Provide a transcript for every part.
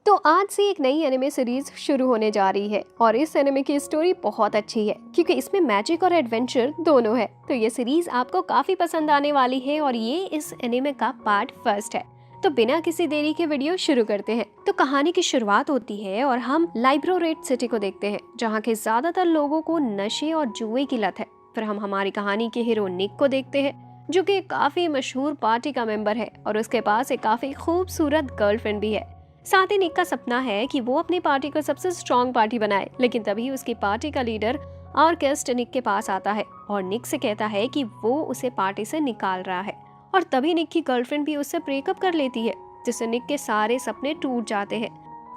तो आज से एक नई एनिमे सीरीज शुरू होने जा रही है और इस एनिमे की स्टोरी बहुत अच्छी है क्योंकि इसमें मैजिक और एडवेंचर दोनों है। तो ये सीरीज आपको काफी पसंद आने वाली है और ये इस एनिमे का पार्ट फर्स्ट है। तो बिना किसी देरी के वीडियो शुरू करते हैं। तो कहानी की शुरुआत होती है और हम लाइब्रोरेट सिटी को देखते हैं जहाँ के ज्यादातर लोगों को नशे और जुए की लत है। फिर हम हमारी कहानी के हीरो निक को देखते हैं जो कि काफी मशहूर पार्टी का मेंबर है और उसके पास एक काफी खूबसूरत गर्लफ्रेंड भी है। साथ ही निक का सपना है कि वो अपनी पार्टी को सबसे स्ट्रॉन्ग पार्टी बनाए, लेकिन तभी उसकी पार्टी का लीडर ऑर्केस्ट निक के पास आता है और निक से कहता है कि वो उसे पार्टी से निकाल रहा है। और तभी निक की गर्लफ्रेंड भी उससे ब्रेकअप कर लेती है, जिससे निक के सारे सपने टूट जाते हैं।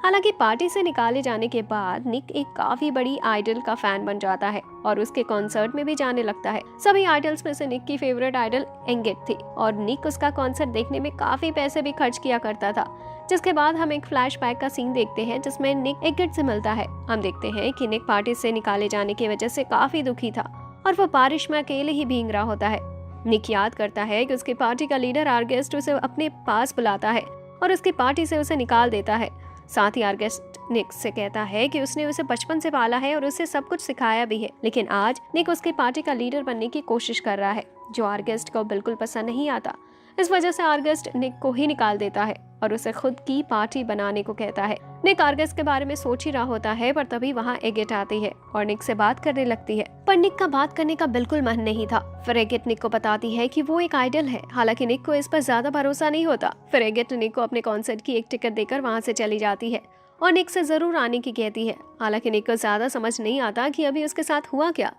हालांकि पार्टी से निकाले जाने के बाद निक एक काफी बड़ी आइडल का फैन बन जाता है और उसके कॉन्सर्ट में भी जाने लगता है। सभी आइडल्स में से निक की फेवरेट आइडल एंगेट थी और निक उसका कॉन्सर्ट देखने में काफी पैसे भी खर्च किया करता था। जिसके बाद हम एक फ्लैशबैक का सीन देखते हैं जिसमें निक एंगेट से मिलता है। हम देखते हैं कि निक पार्टी से निकाले जाने की वजह से काफी दुखी था और वो बारिश में अकेले ही भीग रहा होता है। निक याद करता है कि उसकी पार्टी का लीडर आर्गेस्ट उसे अपने पास बुलाता है और उसकी पार्टी से उसे निकाल देता है। साथ ही आर्गेस्ट निक से कहता है कि उसने उसे बचपन से पाला है और उसे सब कुछ सिखाया भी है, लेकिन आज निक उसकी पार्टी का लीडर बनने की कोशिश कर रहा है जो आर्गेस्ट को बिल्कुल पसंद नहीं आता। इस वजह से आर्गेस्ट निक को ही निकाल देता है और उसे खुद की पार्टी बनाने को कहता है। निक आर्गेस्ट के बारे में सोच ही रहा होता है पर तभी वहाँ एगेट आती है और निक से बात करने लगती है, पर निक का बात करने का बिल्कुल मन नहीं था। फिर एगेट निक को बताती है कि वो एक आइडल है, हालांकि निक को इस पर ज्यादा भरोसा नहीं होता। फिर एगेट निक को अपने कॉन्सर्ट की एक टिकट देकर वहाँ से चली जाती है और निक से जरूर आने की कहती है। हालांकि निक को ज्यादा समझ नहीं आता कि अभी उसके साथ हुआ क्या।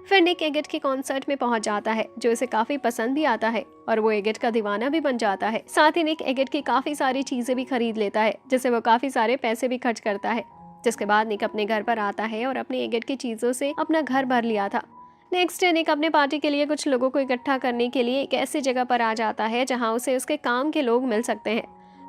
फिर निक एगेट के कॉन्सर्ट में पहुंच जाता है जो उसे काफी पसंद भी आता है और वो एगेट का दीवाना भी बन जाता है। साथ ही निक एगेट की काफी सारी चीजें भी खरीद लेता है जिससे वो काफी सारे पैसे भी खर्च करता है। जिसके बाद निक अपने घर पर आता है और अपने एगेट की चीजों से अपना घर भर लिया था। नेक्स्ट डे निक अपने पार्टी के लिए कुछ लोगों को इकट्ठा करने के लिए एक ऐसी जगह पर आ जाता है जहाँ उसे उसके काम के लोग मिल सकते हैं।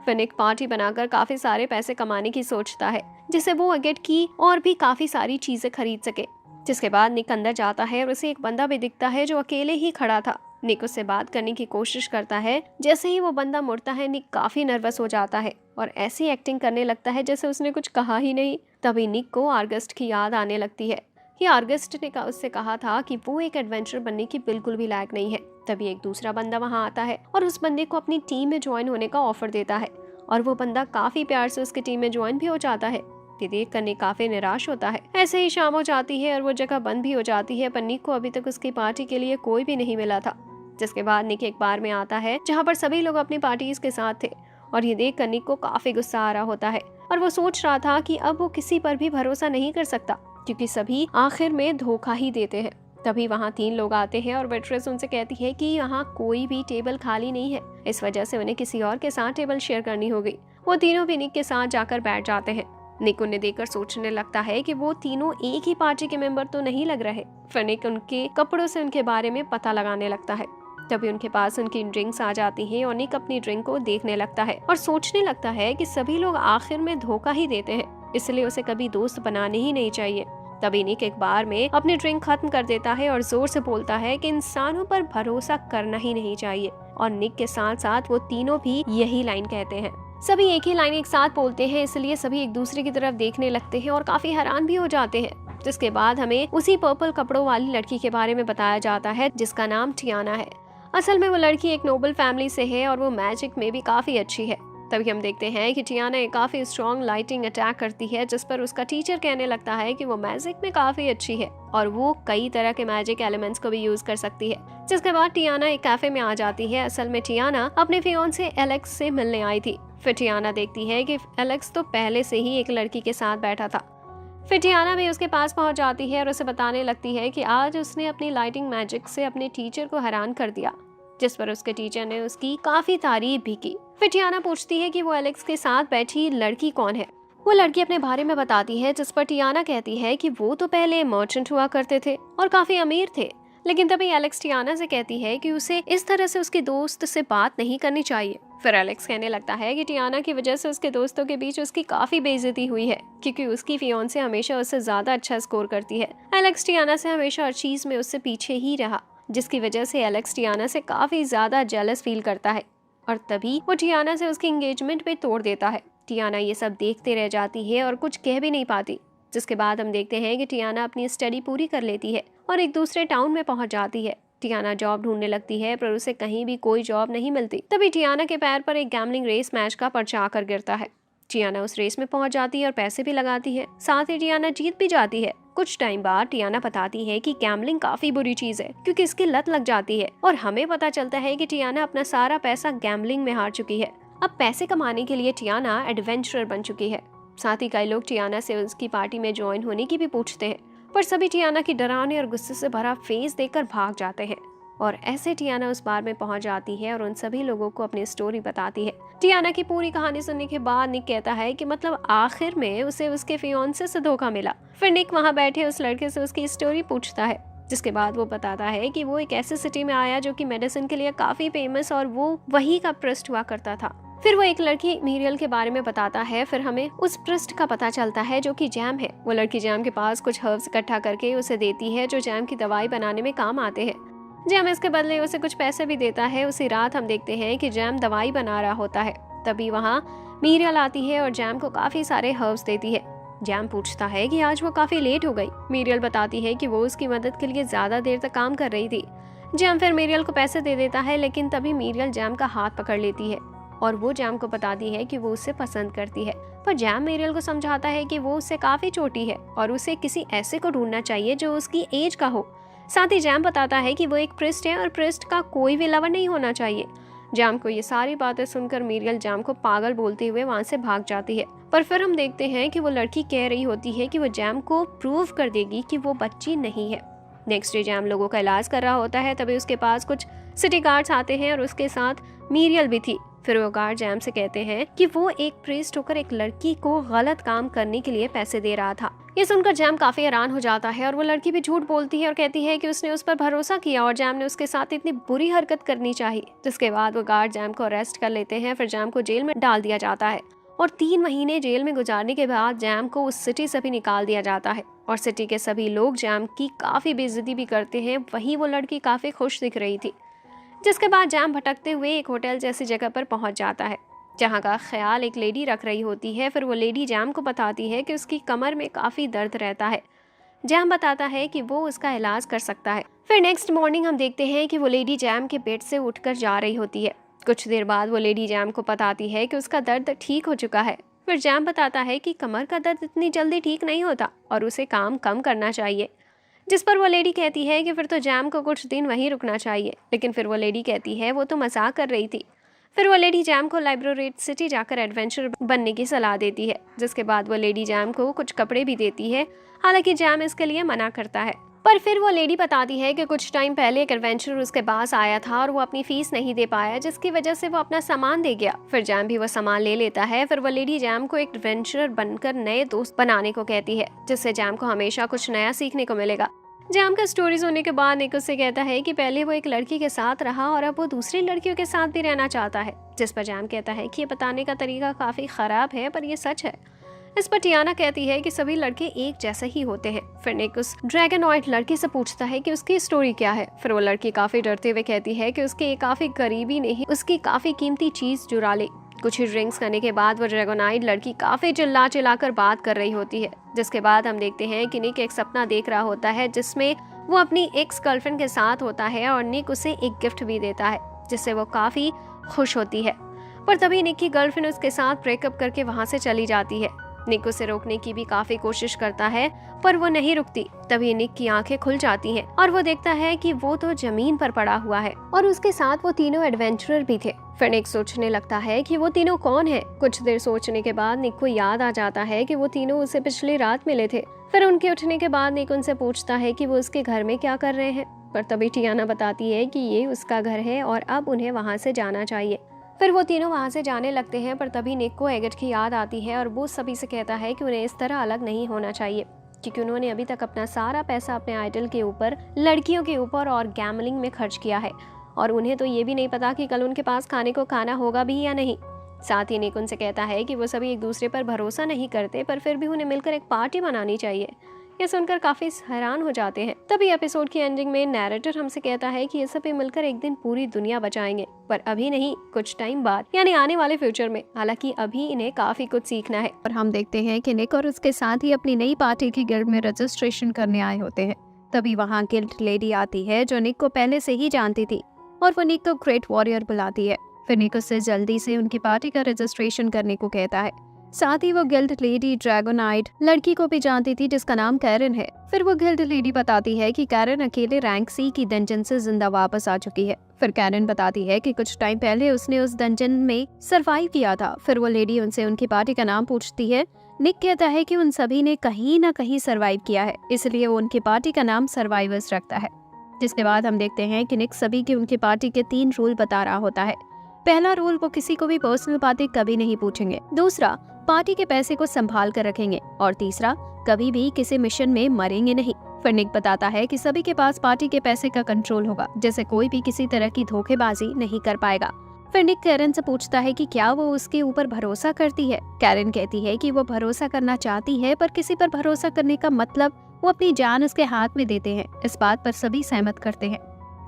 फिर निक पार्टी बनाकर काफी सारे पैसे कमाने की सोचता है जिससे वो एगेट की और भी काफी सारी चीजें खरीद सके। जिसके बाद निक अंदर जाता है और उसे एक बंदा भी दिखता है जो अकेले ही खड़ा था। निक उससे बात करने की कोशिश करता है। जैसे ही वो बंदा मुड़ता है निक काफी नर्वस हो जाता है और ऐसी एक्टिंग करने लगता है जैसे उसने कुछ कहा ही नहीं। तभी निक को आर्गेस्ट की याद आने लगती है कि आर्गेस्ट ने उससे कहा था कि वो एक एडवेंचर बनने की बिल्कुल भी लायक नहीं है। तभी एक दूसरा बंदा वहाँ आता है और उस बंदे को अपनी टीम में ज्वाइन होने का ऑफर देता है और वो बंदा काफी प्यार से उसकी टीम में ज्वाइन भी हो जाता है। देख कर निक काफी निराश होता है। ऐसे ही शाम हो जाती है और वो जगह बंद भी हो जाती है, पर निक को अभी तक उसकी पार्टी के लिए कोई भी नहीं मिला था। जिसके बाद निक एक बार में आता है जहाँ पर सभी लोग अपनी पार्टीज के साथ थे और ये देख कर निक को काफी गुस्सा आ रहा होता है और वो सोच रहा था कि अब वो किसी पर भी भरोसा नहीं कर सकता क्योंकि सभी आखिर में धोखा ही देते हैं। तभी वहाँ 3 लोग आते हैं और वेट्रेस उनसे कहती है कि यहाँ कोई भी टेबल खाली नहीं है, इस वजह से उन्हें किसी और के साथ टेबल शेयर करनी होगी। वो तीनों भी निक के साथ जाकर बैठ जाते हैं। निक उन्हें देखकर सोचने लगता है कि वो तीनों एक ही पार्टी के मेंबर तो नहीं लग रहे। फिर निक उनके कपड़ों से उनके बारे में पता लगाने लगता है। तभी उनके पास उनकी ड्रिंक्स आ जाती हैं और निक अपनी ड्रिंक को देखने लगता है और सोचने लगता है कि सभी लोग आखिर में धोखा ही देते हैं, इसलिए उसे कभी दोस्त बनाने ही नहीं चाहिए। तभी निक एक बार में अपनी ड्रिंक खत्म कर देता है और जोर से बोलता है कि इंसानों पर भरोसा करना ही नहीं चाहिए और निक के साथ साथ वो तीनों भी यही लाइन कहते हैं। सभी एक ही लाइन एक साथ बोलते हैं, इसलिए सभी एक दूसरे की तरफ देखने लगते हैं और काफी हैरान भी हो जाते हैं। जिसके बाद हमें उसी पर्पल कपड़ों वाली लड़की के बारे में बताया जाता है जिसका नाम टियाना है। असल में वो लड़की एक नोबल फैमिली से है और वो मैजिक में भी काफी अच्छी है। तभी हम देखते हैं कि टियाना एक काफी स्ट्रॉन्ग लाइटिंग अटैक करती है जिस पर उसका टीचर कहने लगता है कि वो मैजिक में काफी अच्छी है और वो कई तरह के मैजिक एलिमेंट्स को भी यूज कर सकती है। जिसके बाद टियाना एक कैफे में आ जाती है। असल में टियाना अपने फियांसे एलेक्स से मिलने आई थी। फिर टियाना देखती है कि एलेक्स तो पहले से ही एक लड़की के साथ बैठा था। फिर टियाना भी उसके पास पहुंच जाती है और उसे बताने लगती है कि आज उसने अपनी लाइटिंग मैजिक से अपने टीचर को हैरान कर दिया, जिस पर उसके टीचर ने उसकी काफी तारीफ भी की। फिर टियाना पूछती है कि वो एलेक्स के साथ बैठी लड़की कौन है। वो लड़की अपने बारे में बताती है जिस पर टियाना कहती है कि वो तो पहले मर्चेंट हुआ करते थे और काफी अमीर थे, लेकिन तभी एलेक्स टियाना से कहती है कि उसे इस तरह से उसके दोस्त से बात नहीं करनी चाहिए। फिर एलेक्स कहने लगता है कि टियाना की वजह से उसके दोस्तों के बीच उसकी काफी बेइज्जती हुई है क्योंकि उसकी फियांसे हमेशा उससे ज्यादा अच्छा स्कोर करती है। एलेक्स टियाना से हमेशा हर चीज में उससे पीछे ही रहा, जिसकी वजह से एलेक्स टियाना से काफी ज्यादा जेलस फील करता है और तभी वो टियाना से उसकी एंगेजमेंट पे तोड़ देता है। टियाना ये सब देखते रह जाती है और कुछ कह भी नहीं पाती। जिसके बाद हम देखते हैं कि टियाना अपनी स्टडी पूरी कर लेती है और एक दूसरे टाउन में पहुंच जाती है। टियाना जॉब ढूंढने लगती है पर उसे कहीं भी कोई जॉब नहीं मिलती। तभी टियाना के पैर पर एक गैम्बलिंग रेस मैच का पर्चा आकर गिरता है। टियाना उस रेस में पहुंच जाती है और पैसे भी लगाती है, साथ ही टियाना जीत भी जाती है। कुछ टाइम बाद टियाना बताती है कि गैम्बलिंग काफी बुरी चीज है क्योंकि इसकी लत लग जाती है और हमें पता चलता है कि टियाना अपना सारा पैसा गैम्बलिंग में हार चुकी है। अब पैसे कमाने के लिए टियाना एडवेंचरर बन चुकी है। साथ ही कई लोग टियाना से उसकी पार्टी में ज्वाइन होने की भी पूछते हैं, पर सभी टियाना की डरावने और गुस्से से भरा फेस देखकर भाग जाते हैं। और ऐसे टियाना उस बार में पहुंच जाती है और उन सभी लोगों को अपनी स्टोरी बताती है। टियाना की पूरी कहानी सुनने के बाद निक कहता है कि मतलब आखिर में उसे उसके फियांसे से धोखा मिला। फिर निक वहां बैठे उस लड़के से उसकी स्टोरी पूछता है, जिसके बाद वो बताता है कि वो एक ऐसी सिटी में आया जो कि मेडिसिन के लिए काफी फेमस और वो वही का पृष्ठ हुआ करता था। फिर वो एक लड़की मीरियल के बारे में बताता है। फिर हमें उस पृष्ठ का पता चलता है जो कि जैम है। वो लड़की जैम के पास कुछ हर्ब्स इकट्ठा करके उसे देती है जो जैम की दवाई बनाने में काम आते हैं। जैम इसके बदले उसे कुछ पैसे भी देता है। उसी रात हम देखते हैं कि जैम दवाई बना रहा होता है। तभी वहाँ मीरियल आती है और जैम को काफी सारे हर्ब्स देती है। जैम पूछता है कि आज वो काफी लेट हो गई। मीरियल बताती है कि वो उसकी मदद के लिए ज्यादा देर तक काम कर रही थी। जैम फिर मीरियल को पैसे दे देता है, लेकिन तभी मीरियल जैम का हाथ पकड़ लेती है और वो जैम को बताती है कि वो उसे पसंद करती है। पर जैम मीरियल को समझाता है कि वो उससे काफी छोटी है और उसे किसी ऐसे को ढूंढना चाहिए जो उसकी एज का हो। साथ ही जैम बताता है कि वो एक प्रिस्ट है और प्रिस्ट का कोई भी लवर नहीं होना चाहिए। जैम को ये सारी बातें सुनकर मीरियल जैम को पागल बोलते हुए वहां से भाग जाती है। पर फिर हम देखते हैं कि वो लड़की कह रही होती है कि वो जैम को प्रूव कर देगी कि वो बच्ची नहीं है। नेक्स्ट डे जैम लोगों का इलाज कर रहा होता है। तभी उसके पास कुछ सिटी गार्ड्स आते हैं और उसके साथ मीरियल भी थी। फिर वो गार्ड जैम से कहते हैं कि वो एक प्रीस्ट होकर एक लड़की को गलत काम करने के लिए पैसे दे रहा था। ये सुनकर जैम काफी हैरान हो जाता है और वो लड़की भी झूठ बोलती है और कहती है कि उसने उस पर भरोसा किया और जैम ने उसके साथ इतनी बुरी हरकत करनी चाहिए। जिसके बाद वो गार्ड जैम को अरेस्ट कर लेते हैं। फिर जैम को जेल में डाल दिया जाता है और 3 महीने जेल में गुजारने के बाद जैम को उस सिटी से भी निकाल दिया जाता है और सिटी के सभी लोग जैम की काफी बेइज्जती भी करते हैं। वहीं वो लड़की काफी खुश दिख रही थी। जिसके बाद जैम भटकते हुए एक होटल जैसी जगह पर पहुंच जाता है जहां का ख्याल एक लेडी रख रही होती है। फिर वो लेडी जैम को बताती है कि उसकी कमर में काफी दर्द रहता है। जैम बताता है कि वो उसका इलाज कर सकता है। फिर नेक्स्ट मॉर्निंग हम देखते हैं कि वो लेडी जैम के बेड से उठकर जा रही होती है। कुछ देर बाद वो लेडी जैम को बताती है कि उसका दर्द ठीक हो चुका है। फिर जैम बताता है कि कमर का दर्द इतनी जल्दी ठीक नहीं होता और उसे काम कम करना चाहिए। जिस पर वो लेडी कहती है कि फिर तो जैम को कुछ दिन वहीं रुकना चाहिए। लेकिन फिर वो लेडी कहती है वो तो मजाक कर रही थी। फिर वो लेडी जैम को लाइब्रेरेट सिटी जाकर एडवेंचर बनने की सलाह देती है। जिसके बाद वो लेडी जैम को कुछ कपड़े भी देती है। हालांकि जैम इसके लिए मना करता है। पर फिर वो लेडी बताती है कि कुछ टाइम पहले एक एडवेंचर उसके पास आया था और वो अपनी फीस नहीं दे पाया, जिसकी वजह से वो अपना सामान दे गया। फिर जैम भी वो सामान ले लेता है। फिर वो लेडी जैम को एक एडवेंचरर बनकर नए दोस्त बनाने को कहती है, जिससे जैम को हमेशा कुछ नया सीखने को मिलेगा। जैम का स्टोरी सुनने के बाद निक उससे कहता है कि पहले वो एक लड़की के साथ रहा और अब वो दूसरी लड़कियों के साथ भी रहना चाहता है। जिस पर जैम कहता है कि ये बताने का तरीका काफी खराब है पर ये सच है। इस पर टियाना कहती है कि सभी लड़के एक जैसे ही होते हैं। फिर निक उस ड्रैगनॉइड लड़की से पूछता है कि उसकी स्टोरी क्या है। फिर वो लड़की काफी डरते हुए कहती है कि उसके काफी करीबी ने ही उसकी काफी कीमती चीज चुरा ली। कुछ ही ड्रिंक्स करने के बाद वो ड्रैगनॉइड लड़की काफी चिल्ला चिल्लाकर बात कर रही होती है। जिसके बाद हम देखते हैं कि निक एक सपना देख रहा होता है जिसमें वो अपनी एक्स गर्लफ्रेंड के साथ होता है और निक उसे एक गिफ्ट भी देता है, जिससे वो काफी खुश होती है। पर तभी निक की गर्लफ्रेंड उसके साथ ब्रेकअप करके वहां से चली जाती है। निक उसे रोकने की भी काफी कोशिश करता है पर वो नहीं रुकती। तभी निक की आंखें खुल जाती हैं और वो देखता है कि वो तो जमीन पर पड़ा हुआ है और उसके साथ वो तीनों एडवेंचरर भी थे। फिर निक सोचने लगता है कि वो तीनों कौन है। कुछ देर सोचने के बाद निक को याद आ जाता है कि वो तीनों उसे पिछली रात मिले थे। फिर उनके उठने के बाद निक उनसे पूछता है कि वो उसके घर में क्या कर रहे हैं। पर तभी टियाना बताती है कि ये उसका घर है और अब उन्हें वहां से जाना चाहिए। फिर वो तीनों वहां से जाने लगते हैं। पर तभी निक को एगट की याद आती है और वो सभी से कहता है कि उन्हें इस तरह अलग नहीं होना चाहिए, क्योंकि उन्होंने अभी तक अपना सारा पैसा अपने आइडल के ऊपर, लड़कियों के ऊपर और गैमलिंग में खर्च किया है और उन्हें तो ये भी नहीं पता कि कल उनके पास खाने को खाना होगा भी या नहीं। साथ ही निक उनसे कहता है कि वो सभी एक दूसरे पर भरोसा नहीं करते पर फिर भी उन्हें मिलकर एक पार्टी मनानी चाहिए। ये सुनकर काफी हैरान हो जाते हैं। तभी एपिसोड की एंडिंग में नैरेटर हमसे कहता है कि ये सभी मिलकर एक दिन पूरी दुनिया बचाएंगे, पर अभी नहीं, कुछ टाइम बाद, यानी आने वाले फ्यूचर में। हालांकि अभी इन्हें काफी कुछ सीखना है। और हम देखते हैं कि निक और उसके साथ ही अपनी नई पार्टी की गिल्ड में रजिस्ट्रेशन करने आए होते हैं। तभी वहाँ गिल्ड लेडी आती है जो निक को पहले से ही जानती थी, और वो निक को ग्रेट वॉरियर बुलाती है। फिर निक उससे जल्दी से उनकी पार्टी का रजिस्ट्रेशन करने को कहता है। साथ ही वो गिल्ड लेडी ड्रैगोनाइट लड़की को भी जानती थी जिसका नाम कैरन है। फिर वो गिल्ड लेडी बताती है कि कैरन अकेले रैंक सी की डंजन से जिंदा वापस आ चुकी है। फिर कैरन बताती है कि कुछ टाइम पहले उसने उस डंजन में सरवाइव किया था। फिर वो लेडी उनसे उनकी पार्टी का नाम पूछती है। निक कहता है कि उन सभी ने कहीं ना कहीं सरवाइव किया है, इसलिए वो उनकी पार्टी का नाम सर्वाइवर्स रखता है। जिसके बाद हम देखते हैं कि निक सभी की उनकी पार्टी के 3 रूल बता रहा होता है। पहला रूल, वो किसी को भी पर्सनल बातें कभी नहीं पूछेंगे। दूसरा, पार्टी के पैसे को संभाल कर रखेंगे। और तीसरा, कभी भी किसी मिशन में मरेंगे नहीं। फिर निक बताता है कि सभी के पास पार्टी के पैसे का कंट्रोल होगा, जैसे कोई भी किसी तरह की धोखेबाजी नहीं कर पाएगा। फिर निक कैरन से पूछता है कि क्या वो उसके ऊपर भरोसा करती है। कैरन कहती है कि वो भरोसा करना चाहती है, पर किसी पर भरोसा करने का मतलब वो अपनी जान उसके हाथ में देते हैं। इस बात पर सभी सहमत करते हैं।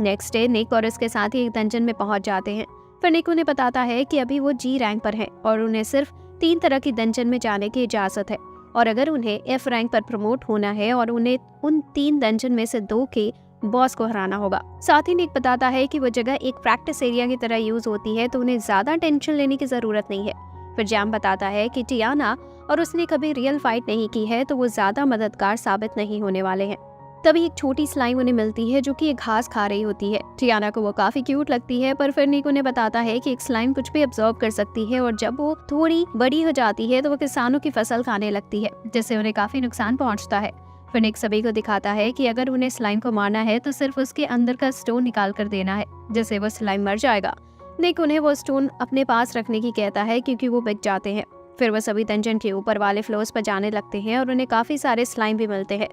नेक्स्ट डे निक और उसके साथ ही एक डंजन में पहुंच जाते हैं। फिर निक उन्हें बताता है कि अभी वो जी रैंक पर हैं और उन्हें सिर्फ 3 तरह की डंजन में जाने की इजाजत है, और अगर उन्हें F रैंक पर प्रमोट होना है और उन्हें उन 3 डंजन में से 2 के बॉस को हराना होगा। साथ ही निक बताता है कि वो जगह एक प्रैक्टिस एरिया की तरह यूज होती है, तो उन्हें ज्यादा टेंशन लेने की जरूरत नहीं है। फिर जैम बताता है कि टियाना और उसने कभी रियल फाइट नहीं की है, तो वो ज्यादा मददगार साबित नहीं होने वाले हैं। तभी एक छोटी स्लाइम उन्हें मिलती है जो कि एक घास खा रही होती है। टियाना को वो काफी क्यूट लगती है, पर फिर निक उन्हें बताता है कि एक स्लाइम कुछ भी ऑब्जर्व कर सकती है, और जब वो थोड़ी बड़ी हो जाती है तो वो किसानों की फसल खाने लगती है, जिससे उन्हें काफी नुकसान पहुंचता है। फिर निक सभी को दिखाता है कि अगर उन्हें स्लाइम को मारना है तो सिर्फ उसके अंदर का स्टोन निकाल कर देना है, जिससे वो स्लाइम मर जाएगा। निक उन्हें वो स्टोन अपने पास रखने की कहता है क्योंकि वो बिक जाते हैं। फिर वो सभी डंजन के ऊपर वाले फ्लोर्स पर जाने लगते हैं और उन्हें काफी सारे स्लाइम भी मिलते हैं।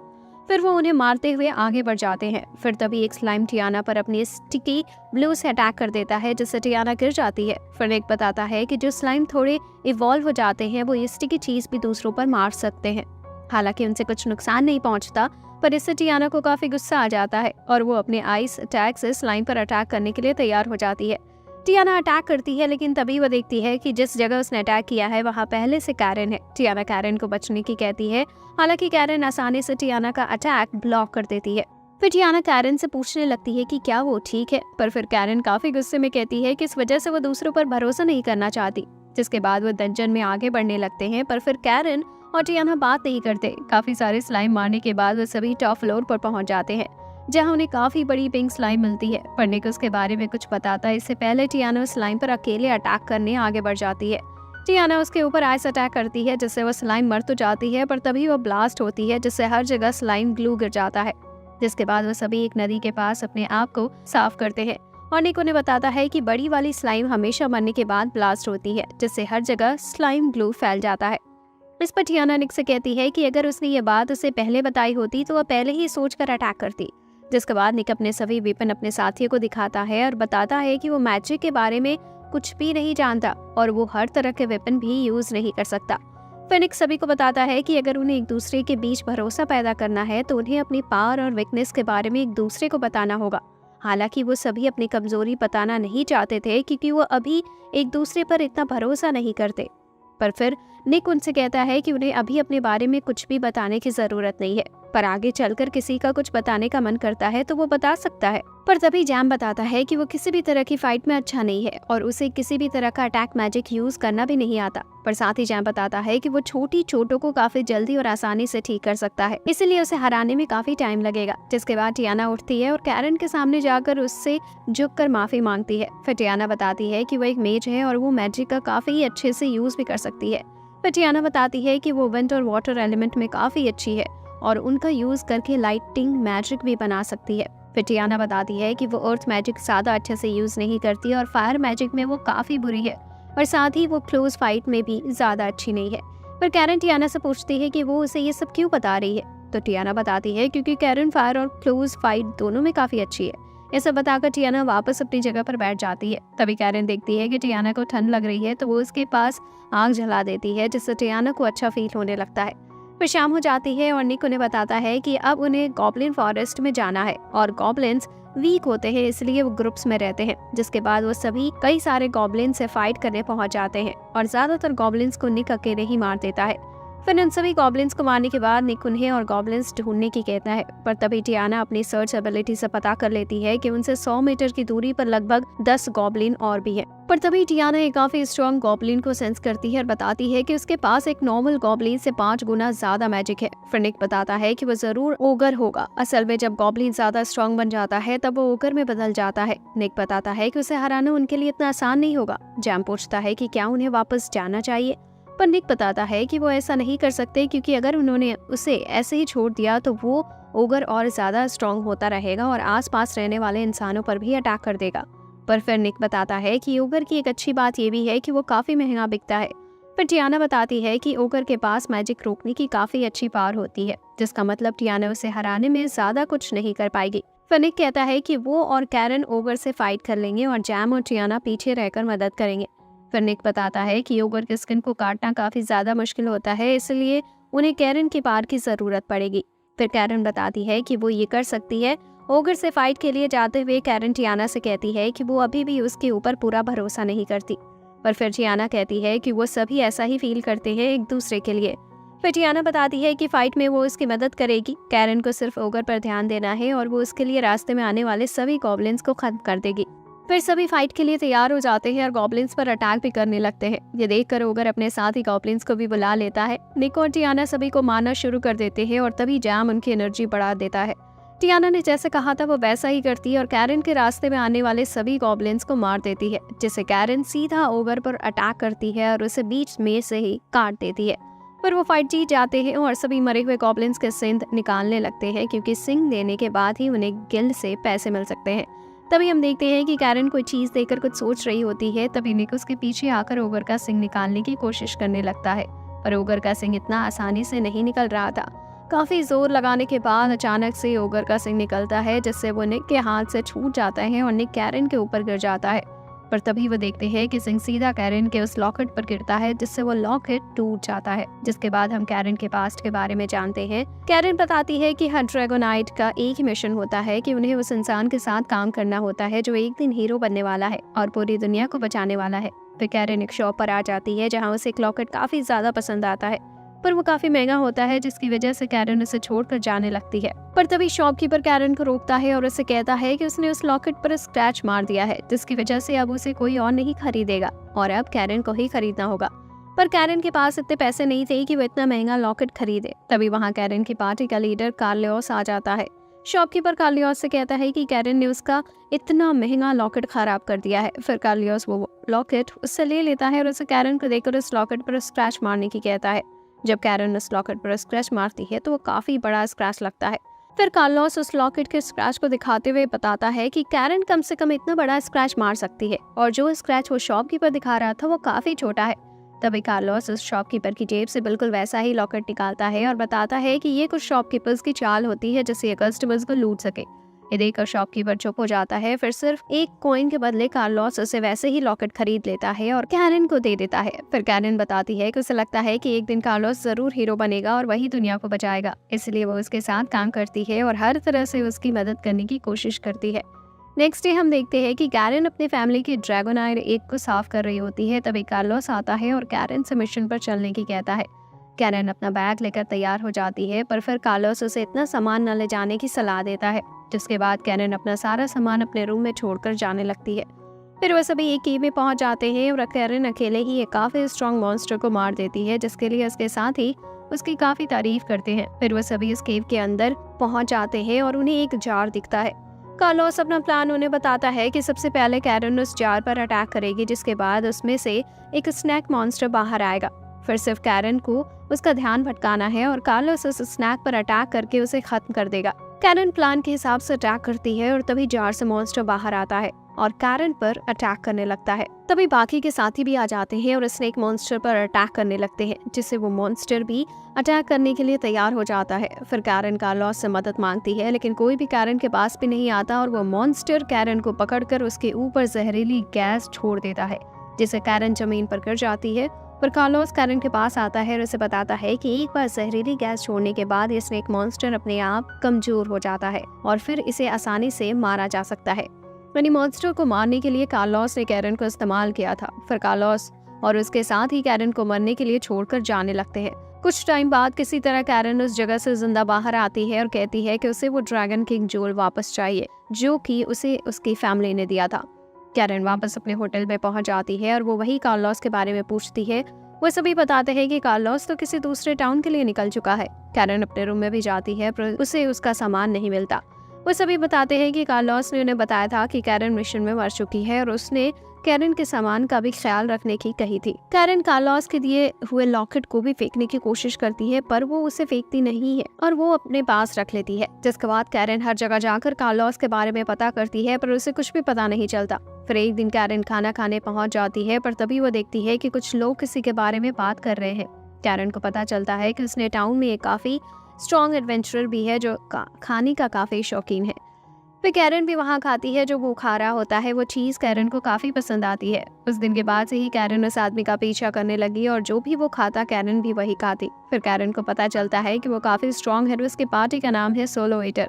फिर वो उन्हें मारते हुए आगे बढ़ जाते हैं। फिर तभी एक स्लाइम टियाना पर अपनी स्टिकी ब्लू से अटैक कर देता है, जिससे टियाना गिर जाती है। फिर निक बताता है कि जो स्लाइम थोड़े इवॉल्व हो जाते हैं वो ये स्टिकी चीज भी दूसरों पर मार सकते हैं। हालांकि उनसे कुछ नुकसान नहीं पहुंचता, पर इससे टियाना को काफी गुस्सा आ जाता है और वो अपने आइस अटैक से स्लाइम पर अटैक करने के लिए तैयार हो जाती है। टियाना अटैक करती है, लेकिन तभी वो देखती है कि जिस जगह उसने अटैक किया है वहाँ पहले से कैरन है। टियाना कैरन को बचने की कहती है, हालांकि कैरन आसानी से टियाना का अटैक ब्लॉक कर देती है। फिर टियाना कैरन से पूछने लगती है कि क्या वो ठीक है, पर फिर कैरन काफी गुस्से में कहती है कि इस वजह से वो दूसरों पर भरोसा नहीं करना चाहती। जिसके बाद वो डंजन में आगे बढ़ने लगते हैं, पर फिर कैरन और टियाना बात नहीं करते। काफी सारे स्लाइम मारने के बाद वो सभी टॉप फ्लोर पर पहुंच जाते हैं, जहां उन्हें काफी बड़ी पिंक स्लाइम मिलती है। पर निक उसके बारे में कुछ बताता है इससे पहले टियाना उस स्लाइम पर अकेले अटैक करने आगे बढ़ जाती है। टियाना उसके ऊपर आइस अटैक करती है, जिससे वो स्लाइम मर तो जाती है, पर तभी वो ब्लास्ट होती है, जिससे हर जगह स्लाइम ग्लू गिर जाता है। जिसके बाद वो सभी एक नदी के पास अपने आप को साफ करते हैं, और निक उन्हें बताता है कि बड़ी वाली स्लाइम हमेशा मरने के बाद ब्लास्ट होती है, जिससे हर जगह स्लाइम ग्लू फैल जाता है। इस पर टियाना निक से कहती है कि अगर उसने ये बात उसे पहले बताई होती तो वह पहले ही सोचकर अटैक करती। जिसके बाद निक अपने सभी वेपन अपने साथियों को दिखाता है और बताता है कि वो मैजिक के बारे में कुछ भी नहीं जानता और वो हर तरह के वेपन भी यूज नहीं कर सकता। फिर निक सभी को बताता है कि अगर उन्हें एक दूसरे के बीच भरोसा पैदा करना है तो उन्हें अपनी पावर और वीकनेस के बारे में एक दूसरे को बताना होगा। हालांकि वो सभी अपनी कमजोरी बताना नहीं चाहते थे, क्योंकि वो अभी एक दूसरे पर इतना भरोसा नहीं करते। पर फिर निक उनसे कहता है कि उन्हें अभी अपने बारे में कुछ भी बताने की जरूरत नहीं है, पर आगे चलकर किसी का कुछ बताने का मन करता है तो वो बता सकता है। पर तभी जैम बताता है कि वो किसी भी तरह की फाइट में अच्छा नहीं है और उसे किसी भी तरह का अटैक मैजिक यूज करना भी नहीं आता। पर साथ ही जैम बताता है कि वो छोटी चोटों को काफी जल्दी और आसानी से ठीक कर सकता है, इसीलिए उसे हराने में काफी टाइम लगेगा। जिसके बाद टियाना उठती है और कैरन के सामने जाकर उससे झुककर माफी मांगती है। फिर टियाना बताती है कि वो एक मेज है और वो मैजिक का काफी अच्छे से यूज भी कर सकती है। फिर टियाना बताती है कि वो विंड और वाटर एलिमेंट में काफी अच्छी है और उनका यूज करके लाइटिंग मैजिक भी बना सकती है। फिर टियाना बताती है कि वो अर्थ मैजिक ज्यादा अच्छे से यूज नहीं करती और फायर मैजिक में वो काफी बुरी है, और साथ ही वो क्लोज फाइट में भी ज्यादा अच्छी नहीं है। पर कैरन टियाना से पूछती है कि वो उसे ये सब क्यों बता रही है, तो टियाना बताती है क्योंकि कैरन फायर और क्लोज फाइट दोनों में काफी अच्छी है। ये सब बताकर टियाना वापस अपनी जगह पर बैठ जाती है। तभी कैरन देखती है कि टियाना को ठंड लग रही है, तो वो उसके पास आग जला देती है, जिससे टियाना को अच्छा फील होने लगता है। फिर शाम हो जाती है और निक उन्हें बताता है कि अब उन्हें गॉब्लिन फॉरेस्ट में जाना है और गॉब्लिन्स वीक होते हैं, इसलिए वो ग्रुप्स में रहते हैं। जिसके बाद वो सभी कई सारे गॉब्लिन से फाइट करने पहुंच जाते हैं और ज्यादातर गॉब्लिन्स को निक अकेले ही मार देता है। फिर उन सभी गॉब्लिन्स को मारने के बाद निक उन्हें और गॉब्लिन्स ढूंढने की कहता है, पर तभी टियाना अपनी सर्च एबिलिटी से पता कर लेती है कि उनसे 100 मीटर की दूरी पर लगभग 10 गॉब्लिन और भी हैं। पर तभी टियाना एक काफी स्ट्रॉन्ग गॉब्लिन को सेंस करती है और बताती है कि उसके पास एक नॉर्मल गॉब्लिन से 5 गुना ज्यादा मैजिक है। फिर निक बताता है कि वो जरूर ओगर होगा। असल में जब गॉब्लिन ज्यादा स्ट्रॉन्ग बन जाता है तब वो ओगर में बदल जाता है। निक बताता है कि उसे हराना उनके लिए इतना आसान नहीं होगा। जैम पूछता है कि क्या उन्हें वापस जाना चाहिए, पर निक बताता है कि वो ऐसा नहीं कर सकते, क्योंकि अगर उन्होंने उसे ऐसे ही छोड़ दिया तो वो ओगर और ज्यादा स्ट्रॉन्ग होता रहेगा और आसपास रहने वाले इंसानों पर भी अटैक कर देगा। पर फिर निक बताता है कि ओगर की एक अच्छी बात ये भी है कि वो काफी महंगा बिकता है। फिर टियाना बताती है कि ओगर के पास मैजिक रोकने की काफी अच्छी पावर होती है, जिसका मतलब टियाना उसे हराने में ज्यादा कुछ नहीं कर पाएगी। फिर निक कहता है कि वो और कैरन ओगर से फाइट कर लेंगे और जैम और टियाना पीछे रहकर मदद करेंगे। फिर निक बताता है कि ओगर के स्किन को काटना काफी ज्यादा मुश्किल होता है, इसलिए उन्हें कैरन की पावर की जरूरत पड़ेगी। फिर कैरन बताती है कि वो ये कर सकती है। ओगर से फाइट के लिए जाते हुए कैरन टियाना से कहती है कि वो अभी भी उसके ऊपर पूरा भरोसा नहीं करती। पर फिर टियाना कहती है कि वो सभी ऐसा ही फील करते हैं एक दूसरे के लिए। फिर टियाना बताती है कि फाइट में वो उसकी मदद करेगी। कैरन को सिर्फ ओगर पर ध्यान देना है और वो उसके लिए रास्ते में आने वाले सभी गॉब्लिन्स को खत्म कर देगी। फिर सभी फाइट के लिए तैयार हो जाते हैं और गॉब्लिन्स पर अटैक भी करने लगते हैं। ये देखकर ओगर अपने साथ ही गॉब्लिन्स को भी बुला लेता है। निक और टियाना सभी को मारना शुरू कर देते हैं और तभी जैम उनकी एनर्जी बढ़ा देता है। टियाना ने जैसे कहा था वो वैसा ही करती है और कैरन के रास्ते में आने वाले सभी गॉब्लिन्स को मार देती है, जिससे कैरन सीधा ओगर पर अटैक करती है और उसे बीच में से ही काट देती है। पर वो फाइट जीत जाते हैं और सभी मरे हुए गॉब्लिन्स के सिंग निकालने लगते हैं, क्योंकि सिंग देने के बाद ही उन्हें गिल्ड से पैसे मिल सकते हैं। तभी हम देखते हैं कि कैरन कोई चीज देकर कुछ सोच रही होती है। तभी निक उसके पीछे आकर ओगर का सिंग निकालने की कोशिश करने लगता है, पर ओगर का सिंग इतना आसानी से नहीं निकल रहा था। काफी जोर लगाने के बाद अचानक से ओगर का सिंग निकलता है, जिससे वो निक के हाथ से छूट जाता है और निक कैरन के ऊपर गिर जाता है। पर तभी वो देखते हैं कि सिंग सीधा कैरन के उस लॉकेट पर गिरता है, जिससे वो लॉकेट टूट जाता है। जिसके बाद हम कैरन के पास्ट के बारे में जानते हैं। कैरन बताती है कि हर ड्रैगोनाइट का एक ही मिशन होता है कि उन्हें उस इंसान के साथ काम करना होता है जो एक दिन हीरो बनने वाला है और पूरी दुनिया को बचाने वाला है। फिर कैरन एक शॉप पर आ जाती है जहाँ उसे एक लॉकेट काफी ज्यादा पसंद आता है, पर वो काफी महंगा होता है, जिसकी वजह से कैरन उसे छोड़कर जाने लगती है। पर तभी शॉपकीपर कैरन को रोकता है और उसे कहता है कि उसने उस लॉकेट पर स्क्रैच मार दिया है, जिसकी वजह से अब उसे कोई और नहीं खरीदेगा और अब कैरन को ही खरीदना होगा। पर कैरन के पास इतने पैसे नहीं थे कि वो इतना महंगा लॉकेट खरीदे। तभी वहाँ कैरन की पार्टी का लीडर कार्लियोस आ जाता है। शॉपकीपर कार्लियोस से कहता है कि कैरन ने उसका इतना महंगा लॉकेट खराब कर दिया है। फिर कार्लियोस वो लॉकेट उससे ले लेता है और उसे कैरन को देकर उस लॉकेट पर स्क्रैच मारने की कहता है। जब कैरन उस लॉकेट पर स्क्रैच मारती है तो वो काफी बड़ा स्क्रैच लगता है। फिर कार्लोस उस लॉकेट के स्क्रैच को दिखाते हुए बताता है कि कैरन कम से कम इतना बड़ा स्क्रैच मार सकती है और जो स्क्रैच वो शॉपकीपर दिखा रहा था वो काफी छोटा है। तभी कार्लोस उस शॉपकीपर की जेब से बिल्कुल वैसा ही लॉकेट निकालता है और बताता है कि ये कुछ शॉपकीपर्स की चाल होती है जिससे कस्टमर्स को लूट सके। ये देखकर शॉपकीपर चुप हो जाता है। फिर सिर्फ एक कॉइन के बदले कार्लोस उसे वैसे ही लॉकेट खरीद लेता है और कैरन को दे देता है। फिर कैरन बताती है कि उसे लगता है कि एक दिन कार्लोस जरूर हीरो बनेगा और वही दुनिया को बचाएगा, इसलिए वो उसके साथ काम करती है और हर तरह से उसकी मदद करने की कोशिश करती है। नेक्स्ट डे हम देखते हैं कि कैरन अपनी फैमिली की ड्रैगोनाइट एक को साफ कर रही होती है। तभी कार्लोस आता है और कैरन से मिशन पर चलने की कहता है। कैरन अपना बैग लेकर तैयार हो जाती है, पर फिर कार्लोस उसे इतना सामान न ले जाने की सलाह देता है, जिसके बाद कैरन अपना सारा सामान अपने रूम में छोड़कर जाने लगती है। फिर वह सभी एक केव में पहुंच जाते हैं और कैरन अकेले ही एक काफी स्ट्रॉन्ग मॉन्स्टर को मार देती है, जिसके लिए उसके साथ ही उसकी काफी तारीफ करते हैं। फिर वह सभी इस केव के अंदर पहुंच जाते हैं और उन्हें एक जार दिखता है। कार्लोस अपना प्लान उन्हें बताता है कि सबसे पहले कैरन उस जार पर अटैक करेगी, जिसके बाद उसमें से एक स्नैक मॉन्स्टर बाहर आएगा। फिर सिर्फ कैरन को उसका ध्यान भटकाना है और कार्लोस उस स्नैक पर अटैक करके उसे खत्म कर देगा। कैरन प्लान के हिसाब से अटैक करती है और तभी जार से मॉन्स्टर बाहर आता है और कैरन पर अटैक करने लगता है। तभी बाकी के साथी भी आ जाते हैं और स्नेक मॉन्स्टर पर अटैक करने लगते हैं, जिससे वो मॉन्स्टर भी अटैक करने के लिए तैयार हो जाता है। फिर कैरन कार्लोस से मदद मांगती है, लेकिन कोई भी कैरन के पास भी नहीं आता और वो मॉन्स्टर कैरन को पकड़कर उसके ऊपर जहरीली गैस छोड़ देता है, जिससे कैरन जमीन पर गिर जाती है पर कार्लोस कैरन के पास आता है और उसे बताता है कि एक बार जहरीली गैस छोड़ने के बाद ये स्नेक मॉन्स्टर अपने आप कमजोर हो जाता है और फिर इसे आसानी से मारा जा सकता है। यानी मॉन्स्टर को मारने के लिए कार्लोस ने कैरन को इस्तेमाल किया था। फिर कार्लोस और उसके साथ ही कैरन को मरने के लिए छोड़कर जाने लगते हैं। कुछ टाइम बाद किसी तरह कैरन उस जगह से जिंदा बाहर आती है और कहती है कि उसे वो ड्रैगन किंग ज्वेल वापस चाहिए जो कि उसे उसकी फैमिली ने दिया था। कैरन वापस अपने होटल में पहुंच जाती है और वो वही कार्लोस के बारे में पूछती है। वो सभी बताते हैं कि कार्लोस तो किसी दूसरे टाउन के लिए निकल चुका है। कैरन अपने रूम में भी जाती है पर उसे उसका सामान नहीं मिलता। वो सभी बताते हैं कि कार्लोस ने उन्हें बताया था कि कैरन मिशन में मर चुकी है और उसने कैरन के सामान का भी ख्याल रखने की कही थी। कैरन कार्लोस के दिए हुए लॉकेट को भी फेंकने की कोशिश करती है पर वो उसे फेंकती नहीं है और वो अपने पास रख लेती है। जिसके बाद कैरन हर जगह जाकर कार्लोस के बारे में पता करती है पर उसे कुछ भी पता नहीं चलता। फिर एक दिन कैरन खाना खाने पहुंच जाती है पर तभी वो देखती है कि कुछ लोग किसी के बारे में बात कर रहे हैं। कैरन को पता चलता है कि उसने टाउन में एक काफी स्ट्रॉन्ग एडवेंचरर भी है जो खाने का काफी शौकीन है। फिर कैरन भी वहाँ खाती है। जो वो खा रहा होता है वो चीज कैरन को काफी पसंद आती है। उस दिन के बाद से ही कैरन उस आदमी का पीछा करने लगी और जो भी वो खाता कैरन भी वही खाती। फिर कैरन को पता चलता है कि वो काफी स्ट्रॉन्ग है। उसकी पार्टी का नाम है सोलो ईटर।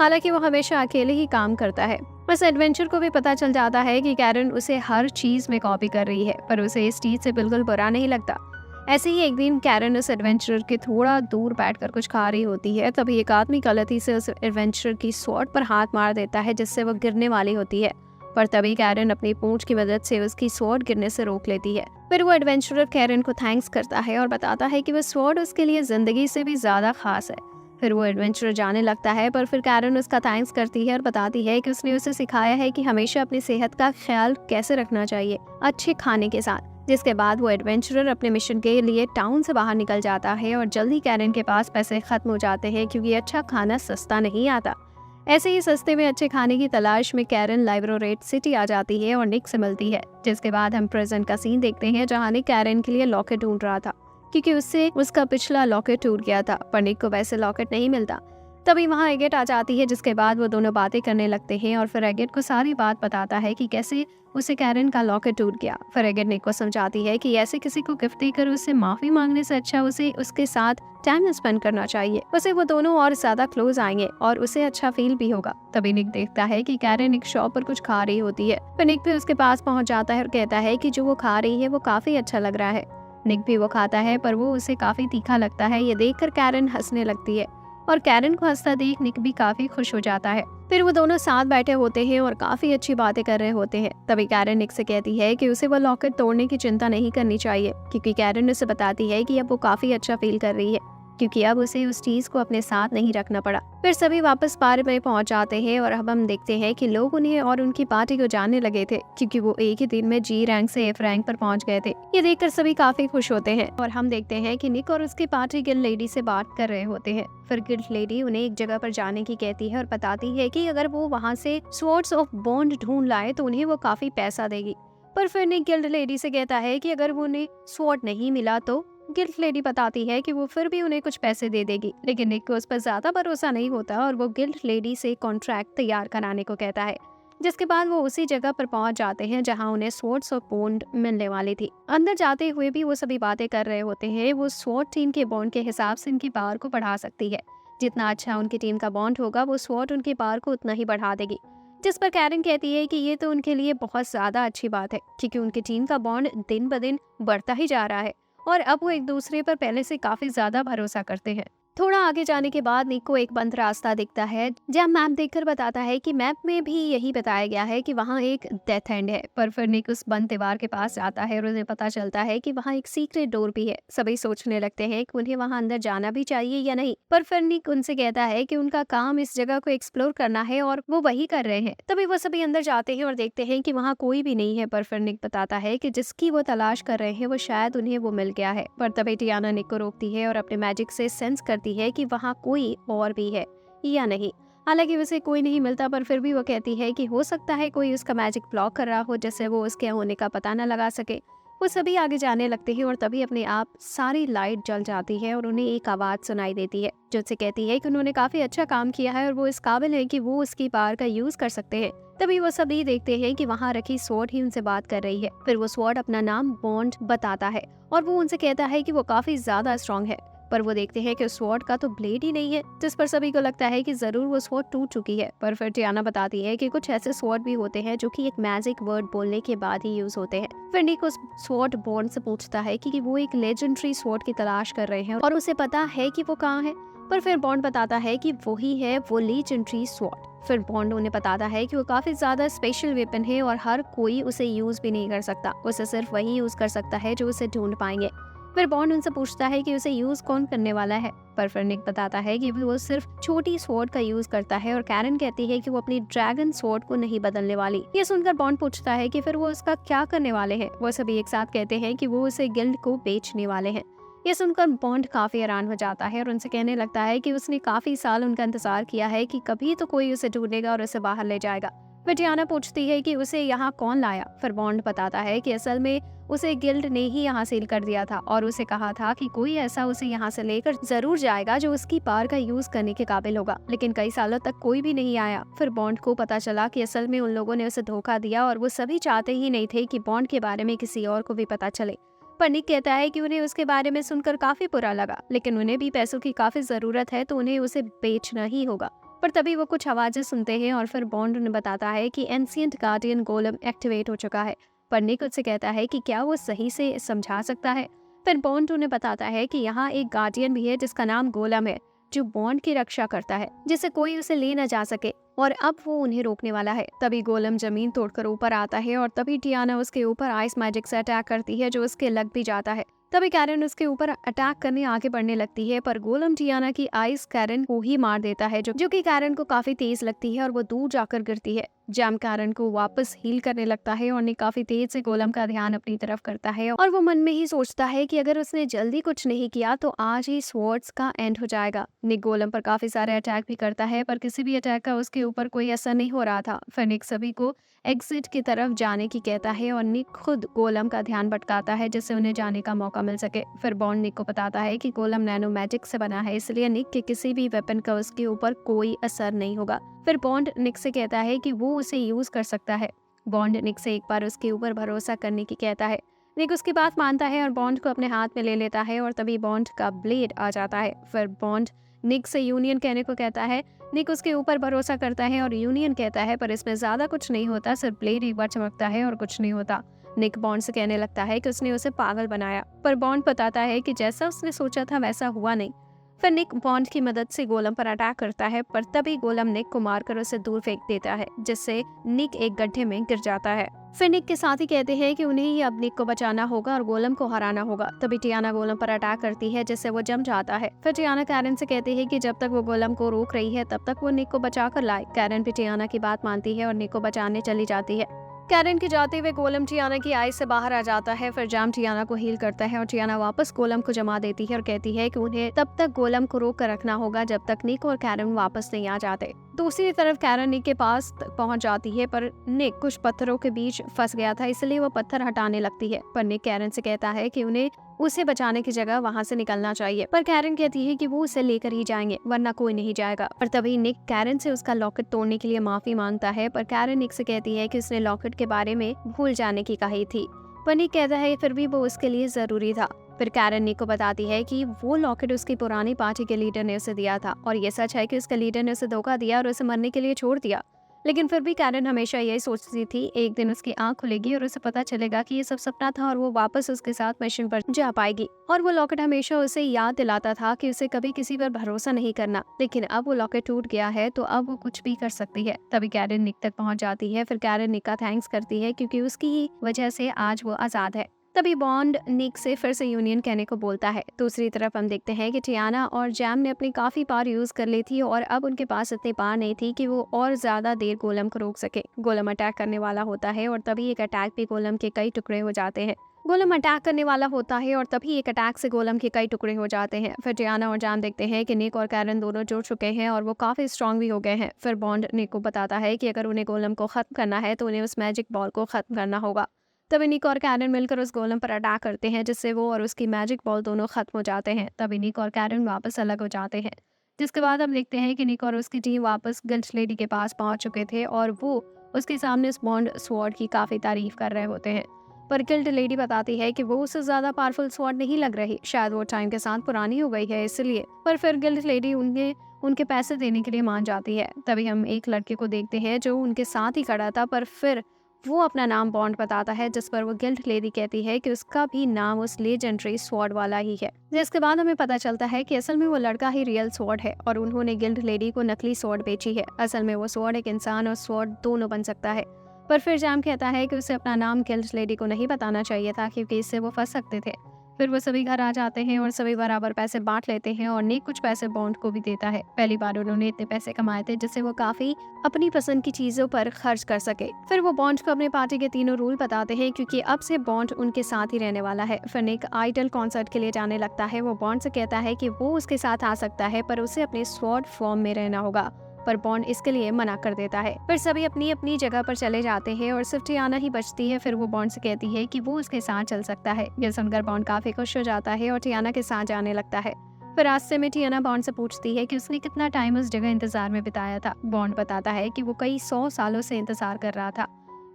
हालांकि वो हमेशा अकेले ही काम करता है। बस एडवेंचर को भी पता चल जाता है कि कैरन उसे हर चीज में कॉपी कर रही है पर उसे इस चीज से बिल्कुल बुरा नहीं लगता। ऐसे ही एक दिन कैरन उस एडवेंचरर के थोड़ा दूर बैठकर कुछ खा रही होती है। तभी एक आदमी गलती से उस एडवेंचरर की स्वॉर्ड पर हाथ मार देता है जिससे वो गिरने वाली होती है। पर तभी कैरन अपनी पूंछ की मदद से उसकी स्वॉर्ड गिरने से रोक लेती है। फिर वो एडवेंचरर कैरन को थैंक्स करता है और बताता है कि वो स्वॉर्ड उसके लिए जिंदगी से भी ज्यादा खास है। फिर वो एडवेंचरर जाने लगता है पर फिर कैरन उसका थैंक्स करती है और बताती है कि उसने उसे सिखाया है कि हमेशा अपनी सेहत का ख्याल कैसे रखना चाहिए अच्छे खाने के साथ। जिसके बाद वो एडवेंचरर अपने मिशन के लिए टाउन से बाहर निकल जाता है और जल्दी कैरन के पास पैसे खत्म हो जाते हैं क्योंकि अच्छा खाना सस्ता नहीं आता। ऐसे ही सस्ते में अच्छे खाने की तलाश में कैरन लाइब्रोरेट सिटी आ जाती है और निक से मिलती है। जिसके बाद हम प्रेजेंट का सीन देखते हैं जहाँ निक कैरन के लिए लॉकेट ढूंढ रहा था क्योंकि उससे उसका पिछला लॉकेट टूट गया था पर निक को वैसे लॉकेट नहीं मिलता। तभी वहाँ एगेट आ जाती है जिसके बाद वो दोनों बातें करने लगते हैं और फिर एगेट को सारी बात बताता है कि कैसे उसे कैरन का लॉकेट टूट गया। फिर एगेट निक को समझाती है कि ऐसे किसी को गिफ्ट देकर उससे माफी मांगने से अच्छा उसे उसके साथ टाइम स्पेंड करना चाहिए। उसे वो दोनों और ज्यादा क्लोज आएंगे और उसे अच्छा फील भी होगा। तभी निक देखता है कि कैरन एक शॉप पर कुछ खा रही होती है। फिर निक भी उसके पास पहुंच जाता है और कहता है कि जो वो खा रही है वो काफी अच्छा लग रहा है। निक भी वो खाता है पर वो उसे काफी तीखा लगता है। ये देखकर कैरन हंसने लगती है और कैरन को हंसता देख निक भी काफी खुश हो जाता है। फिर वो दोनों साथ बैठे होते हैं और काफी अच्छी बातें कर रहे होते हैं। तभी कैरन निक से कहती है कि उसे वो लॉकेट तोड़ने की चिंता नहीं करनी चाहिए क्योंकि कैरन उसे बताती है कि अब वो काफी अच्छा फील कर रही है क्योंकि अब उसे उस चीज को अपने साथ नहीं रखना पड़ा। फिर सभी वापस पार्क में पहुंच जाते हैं और अब हम देखते हैं कि लोग उन्हें और उनकी पार्टी को जानने लगे थे क्योंकि वो एक ही दिन में जी रैंक से एफ रैंक पर पहुंच गए थे। ये देखकर सभी काफी खुश होते हैं और हम देखते हैं कि निक और उसकी पार्टी गिल्ड लेडी से बात कर रहे होते हैं। फिर गिल्ड लेडी उन्हें एक जगह पर जाने की कहती है और बताती है कि अगर वो वहाँ से स्वॉर्ड्स ऑफ बॉन्ड ढूंढ लाए तो उन्हें वो काफी पैसा देगी। पर फिर निक गिल्ड लेडी से कहता है कि अगर वो उन्हें स्वॉर्ड नहीं मिला तो गिल्ड लेडी बताती है कि वो फिर भी उन्हें कुछ पैसे दे देगी। लेकिन निक को उस पर ज्यादा भरोसा नहीं होता और वो गिल्ड लेडी से कॉन्ट्रैक्ट तैयार कराने को कहता है। जिसके बाद वो उसी जगह पर पहुंच जाते हैं जहां उन्हें स्वॉर्ड्स ऑफ बॉन्ड मिलने वाली थी। अंदर जाते हुए भी वो सभी बातें कर रहे होते हैं। वो स्वॉर्ड टीम के बॉन्ड के हिसाब से इनकी पावर को बढ़ा सकती है। जितना अच्छा उनकी टीम का बॉन्ड होगा वो स्वॉर्ड उनकी पावर को उतना ही बढ़ा देगी। जिस पर कैरन कहती है कि ये तो उनके लिए बहुत ज्यादा अच्छी बात है क्योंकि उनकी टीम का बॉन्ड दिन ब दिन बढ़ता ही जा रहा है और अब वो एक दूसरे पर पहले से काफी ज्यादा भरोसा करते हैं। थोड़ा आगे जाने के बाद निक को एक बंद रास्ता दिखता है जहाँ मैप देखकर बताता है कि मैप में भी यही बताया गया है कि वहाँ एक डेथ एंड है। पर फिर निक उस बंद दीवार के पास जाता है और उन्हें पता चलता है कि वहाँ एक सीक्रेट डोर भी है। सभी सोचने लगते हैं कि उन्हें वहाँ अंदर जाना भी चाहिए या नहीं। पर फिर निक उनसे कहता है कि उनका काम इस जगह को एक्सप्लोर करना है और वो वही कर रहे हैं। तभी वो सभी अंदर जाते हैं और देखते हैं कि वहाँ कोई भी नहीं है। पर फिर निक बताता है कि जिसकी वो तलाश कर रहे हैं वो शायद उन्हें वो मिल गया है। पर तभी टियाना निक को रोकती है और अपने मैजिक से सेंस करती है कि वहाँ कोई और भी है या नहीं। हालांकि उसे कोई नहीं मिलता पर फिर भी वो कहती है कि हो सकता है कोई उसका मैजिक ब्लॉक कर रहा हो जिससे वो उसके होने का पता न लगा सके। वो सभी आगे जाने लगते हैं और तभी अपने आप सारी लाइट जल जाती है और उन्हें एक आवाज़ सुनाई देती है जो उससे कहती है कि उन्होंने काफ़ी अच्छा काम किया है और वो इस काबिल है कि वो उसकी पावर का यूज़ कर सकते हैं। तभी वो सभी देखते हैं कि वहाँ रखी स्वॉर्ड ही उनसे बात कर रही है। फिर वो स्वॉर्ड अपना नाम बॉन्ड बताता है और वो उनसे कहता है कि वो काफ़ी ज़्यादा स्ट्रांग है। पर वो देखते हैं कि उस स्वॉर्ड का तो ब्लेड ही नहीं है, जिस पर सभी को लगता है कि जरूर वो स्वॉर्ड टूट चुकी है। पर फिर टियाना बताती है कि कुछ ऐसे स्वॉर्ड भी होते हैं जो कि एक मैजिक वर्ड बोलने के बाद ही यूज होते हैं। फिर निक उस स्वॉर्ड बॉन्ड से पूछता है कि वो एक लेजेंडरी स्वॉर्ड की तलाश कर रहे हैं और उसे पता है कि वो कहाँ है। पर फिर बॉन्ड बताता है कि वही है वो लेजेंडरी स्वॉर्ड। फिर बॉन्ड उन्हें बताता है कि वो काफी ज्यादा स्पेशल वेपन है और हर कोई उसे यूज भी नहीं कर सकता, उसे सिर्फ वही यूज कर सकता है जो उसे ढूंढ पाएंगे। फिर बॉन्ड उनसे पूछता है कि उसे यूज कौन करने वाला है। पर फिर निक बताता है कि वो सिर्फ छोटी स्वॉर्ड का यूज करता है और कैरन कहती है कि वो अपनी ड्रैगन स्वॉर्ड को नहीं बदलने वाली। ये सुनकर बॉन्ड पूछता है कि फिर वो उसका क्या करने वाले हैं। वो सभी एक साथ कहते हैं कि वो उसे गिल्ड को बेचने वाले हैं। ये सुनकर बॉन्ड काफी हैरान हो जाता है और उनसे कहने लगता है कि उसने काफी साल उनका इंतजार किया है कि कभी तो कोई उसे ढूंढेगा और उसे बाहर ले जाएगा। फिर टियाना पूछती है कि उसे यहाँ कौन लाया। फिर बॉन्ड बताता है कि असल में उसे गिल्ड ने ही यहाँ सील कर दिया था और उसे कहा था कि कोई ऐसा उसे यहाँ से लेकर जरूर जाएगा जो उसकी पावर का यूज करने के काबिल होगा, लेकिन कई सालों तक कोई भी नहीं आया। फिर बॉन्ड को पता चला कि असल में उन लोगों ने उसे धोखा दिया और वो सभी चाहते ही नहीं थे कि बॉन्ड के बारे में किसी और को भी पता चले। पर निक कहता है कि उन्हें उसके बारे में सुनकर काफी बुरा लगा, लेकिन उन्हें भी पैसों की काफी जरूरत है तो उन्हें उसे बेचना ही होगा। पर तभी वो कुछ आवाजें सुनते हैं और फिर बॉन्ड उन्हें बताता है कि एंशिएंट गार्डियन गोलम एक्टिवेट हो चुका है। पर निक उससे कहता है कि क्या वो सही से समझा सकता है। फिर बॉन्ड उन्हें बताता है कि यहाँ एक गार्डियन भी है जिसका नाम गोलम है, जो बॉन्ड की रक्षा करता है, जिससे कोई उसे ले न जा सके और अब वो उन्हें रोकने वाला है। तभी गोलम जमीन तोड़कर ऊपर आता है और तभी टियाना उसके ऊपर आइस मैजिक से अटैक करती है जो उसके लग भी जाता है। तभी कैरन उसके ऊपर अटैक करने आगे बढ़ने लगती है, पर गोलम टियाना की आइस कैरन को ही मार देता है जो कि कैरन को काफी तेज लगती है और वो दूर जाकर गिरती है। जैम कैरन को वापस हील करने लगता है और निक काफी तेज से गोलम का ध्यान अपनी तरफ करता है और वो मन में ही सोचता है कि अगर उसने जल्दी कुछ नहीं किया तो आज ही स्वॉर्ड्स का एंड हो जाएगा। निक गोलम पर काफी सारे अटैक भी करता है पर किसी भी अटैक का उसके ऊपर कोई असर नहीं हो रहा था। फिर निक सभी को एग्जिट की तरफ जाने की कहता है और निक खुद गोलम का ध्यान भटकाता है जिससे उन्हें जाने का मौका मिल सके। फिर बॉन्ड निक को बताता है कि गोलम नैनो मैजिक से बना है, इसलिए निक के किसी भी वेपन का उसके ऊपर कोई असर नहीं होगा। फिर बॉन्ड निक से कहता है कि वो उसे यूज कर सकता है। बॉन्ड निक से एक बार उसके ऊपर भरोसा करने की कहता है। निक उसकी बात मानता है और बॉन्ड को अपने हाथ में ले लेता है और तभी बॉन्ड का ब्लेड आ जाता है। फिर बॉन्ड निक से यूनियन कहने को कहता है। निक उसके ऊपर भरोसा करता है और यूनियन कहता है, पर इसमें ज्यादा कुछ नहीं होता, सिर्फ ब्लेड एक बार चमकता है और कुछ नहीं होता। निक बॉन्ड से कहने लगता है कि उसने उसे पागल बनाया, पर बॉन्ड बताता है कि जैसा उसने सोचा था वैसा हुआ नहीं। फिर निक बॉन्ड की मदद से गोलम पर अटैक करता है, पर तभी गोलम निक को मारकर उसे दूर फेंक देता है जिससे निक एक गड्ढे में गिर जाता है। फिर निक के साथी कहते हैं कि उन्हें ही अब निक को बचाना होगा और गोलम को हराना होगा। तभी टियाना गोलम पर अटैक करती है जिससे वो जम जाता है। फिर टियाना कैरन से कहती है कि जब तक वो गोलम को रोक रही है तब तक वो निक को बचा कर लाए। कैरन भी टियाना की बात मानती है और निक को बचाने चली जाती है। कैरन के जाते हुए गोलम टियाना की आइस से बाहर आ जाता है। फिर जैम टियाना को हील करता है और टियाना वापस गोलम को जमा देती है और कहती है कि उन्हें तब तक गोलम को रोक कर रखना होगा जब तक निक और कैरन वापस नहीं आ जाते। दूसरी तरफ कैरन निक के पास पहुंच जाती है, पर निक कुछ पत्थरों के बीच फंस गया था, इसलिए वो पत्थर हटाने लगती है। पर निक कैरन से कहता है कि उन्हें उसे बचाने की जगह वहां से निकलना चाहिए, पर कैरन कहती है कि वो उसे लेकर ही जाएंगे वरना कोई नहीं जाएगा। पर तभी निक कैरन से उसका लॉकेट तोड़ने के लिए माफी मांगता है, पर कैरन निक से कहती है कि उसने लॉकेट के बारे में भूल जाने की कही थी। पर निक कहता है फिर भी वो उसके लिए जरूरी था। फिर कैरन निक को बताती है कि वो लॉकेट उसकी पुरानी पार्टी के लीडर ने उसे दिया था और ये सच है कि उसके लीडर ने उसे धोखा दिया और उसे मरने के लिए छोड़ दिया। लेकिन फिर भी कैरन हमेशा यही सोचती थी एक दिन उसकी आंख खुलेगी और उसे पता चलेगा कि ये सब सपना था और वो वापस उसके साथ मिशन पर जा पाएगी। और वो लॉकेट हमेशा उसे याद दिलाता था कि उसे कभी किसी पर भरोसा नहीं करना, लेकिन अब वो लॉकेट टूट गया है तो अब वो कुछ भी कर सकती है। तभी कैरन निक तक पहुंच जाती है। फिर कैरन निक का थैंक्स करती है क्योंकि उसकी ही वजह से आज वो आजाद है। तभी बॉन्ड निक से फिर से यूनियन कहने को बोलता है। दूसरी तरफ हम देखते हैं कि टियाना और जैम ने अपनी काफी पावर यूज कर ली थी और अब उनके पास इतनी पावर नहीं थी कि वो और ज्यादा देर गोलम को रोक सके। गोलम अटैक करने वाला होता है और तभी एक अटैक भी गोलम के कई टुकड़े हो जाते हैं। गोलम अटैक करने वाला होता है और तभी एक अटैक से गोलम के कई टुकड़े हो जाते हैं। फिर टियाना और जैम देखते हैं कि निक और कैरन दोनों जुड़ चुके हैं और वो काफी स्ट्रांग भी हो गए हैं। फिर बॉन्ड निक को बताता है कि अगर उन्हें गोलम को खत्म करना है तो उन्हें उस मैजिक बॉल को खत्म करना होगा। तभी निक और कैरन मिलकर उस गोलम पर अटैक करते हैं, जिससे वो और उसकी मैजिक बॉल दोनों खत्म हो जाते हैं। तभी निक और कैरन वापस अलग हो जाते हैं, जिसके बाद हम देखते हैं कि निक और उसकी टीम वापस गिल्ड लेडी के पास पहुंच चुके थे और वो उसके सामने उस बॉन्ड स्वॉर्ड की काफी तारीफ कर रहे होते हैं। पर गिल्ड लेडी बताती है कि वो उससे ज्यादा पावरफुल स्वॉर्ड नहीं लग रही, शायद वो टाइम के साथ पुरानी हो गई है इसलिए। पर फिर गिल्ड लेडी उनके पैसे देने के लिए मान जाती है। तभी हम एक लड़के को देखते हैं जो उनके साथ ही खड़ा था, पर फिर वो अपना नाम बॉन्ड बताता है, जिस पर वो गिल्ड लेडी कहती है कि उसका भी नाम उस लेजेंडरी स्वॉर्ड वाला ही है। जिसके बाद हमें पता चलता है कि असल में वो लड़का ही रियल स्वॉर्ड है और उन्होंने गिल्ड लेडी को नकली स्वॉर्ड बेची है। असल में वो स्वॉर्ड एक इंसान और स्वॉर्ड दोनों बन सकता है। पर फिर जैम कहता है कि उसे अपना नाम गिल्ड लेडी को नहीं बताना चाहिए था, क्योंकि इससे वो फंस सकते थे। फिर वो सभी घर आ जाते हैं और सभी बराबर पैसे बांट लेते हैं और निक कुछ पैसे बॉन्ड को भी देता है। पहली बार उन्होंने इतने पैसे कमाए थे जिससे वो काफी अपनी पसंद की चीजों पर खर्च कर सके। फिर वो बॉन्ड को अपने पार्टी के तीनों रूल बताते हैं, क्योंकि अब से बॉन्ड उनके साथ ही रहने वाला है। फिर निक आइडल कॉन्सर्ट के लिए जाने लगता है। वो बॉन्ड से कहता है कि वो उसके साथ आ सकता है, पर उसे अपने स्वॉर्ड फॉर्म में रहना होगा, पर बॉन्ड इसके लिए मना कर देता है। फिर सभी अपनी अपनी जगह पर चले जाते हैं और सिर्फ टियाना ही बचती है। फिर वो बॉन्ड से कहती है कि वो उसके साथ चल सकता है। यह सुनकर बॉन्ड काफी खुश हो जाता है और टियाना के साथ जाने लगता है। फिर रास्ते में टियाना बॉन्ड से पूछती है कि उसने कितना टाइम उस जगह इंतजार में बिताया था। बॉन्ड बताता है कि वो कई 100 सालों से इंतजार कर रहा था।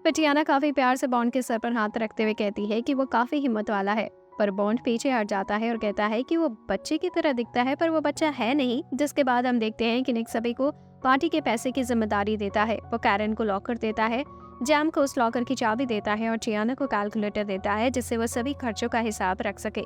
फिर टियाना काफी प्यार से बॉन्ड के सर पर हाथ रखते हुए कहती है कि वो काफी हिम्मत वाला है। पर बॉन्ड पीछे हट जाता है और कहता है कि वो बच्चे की तरह दिखता है, पर वो बच्चा है नहीं। जिसके बाद हम देखते हैं कि निक सभी को पार्टी के पैसे की जिम्मेदारी देता है। वो कैरन को लॉकर देता है, जैम को उस लॉकर की चाबी देता है और टियाना को कैलकुलेटर देता है, जिससे वो सभी खर्चों का हिसाब रख सके।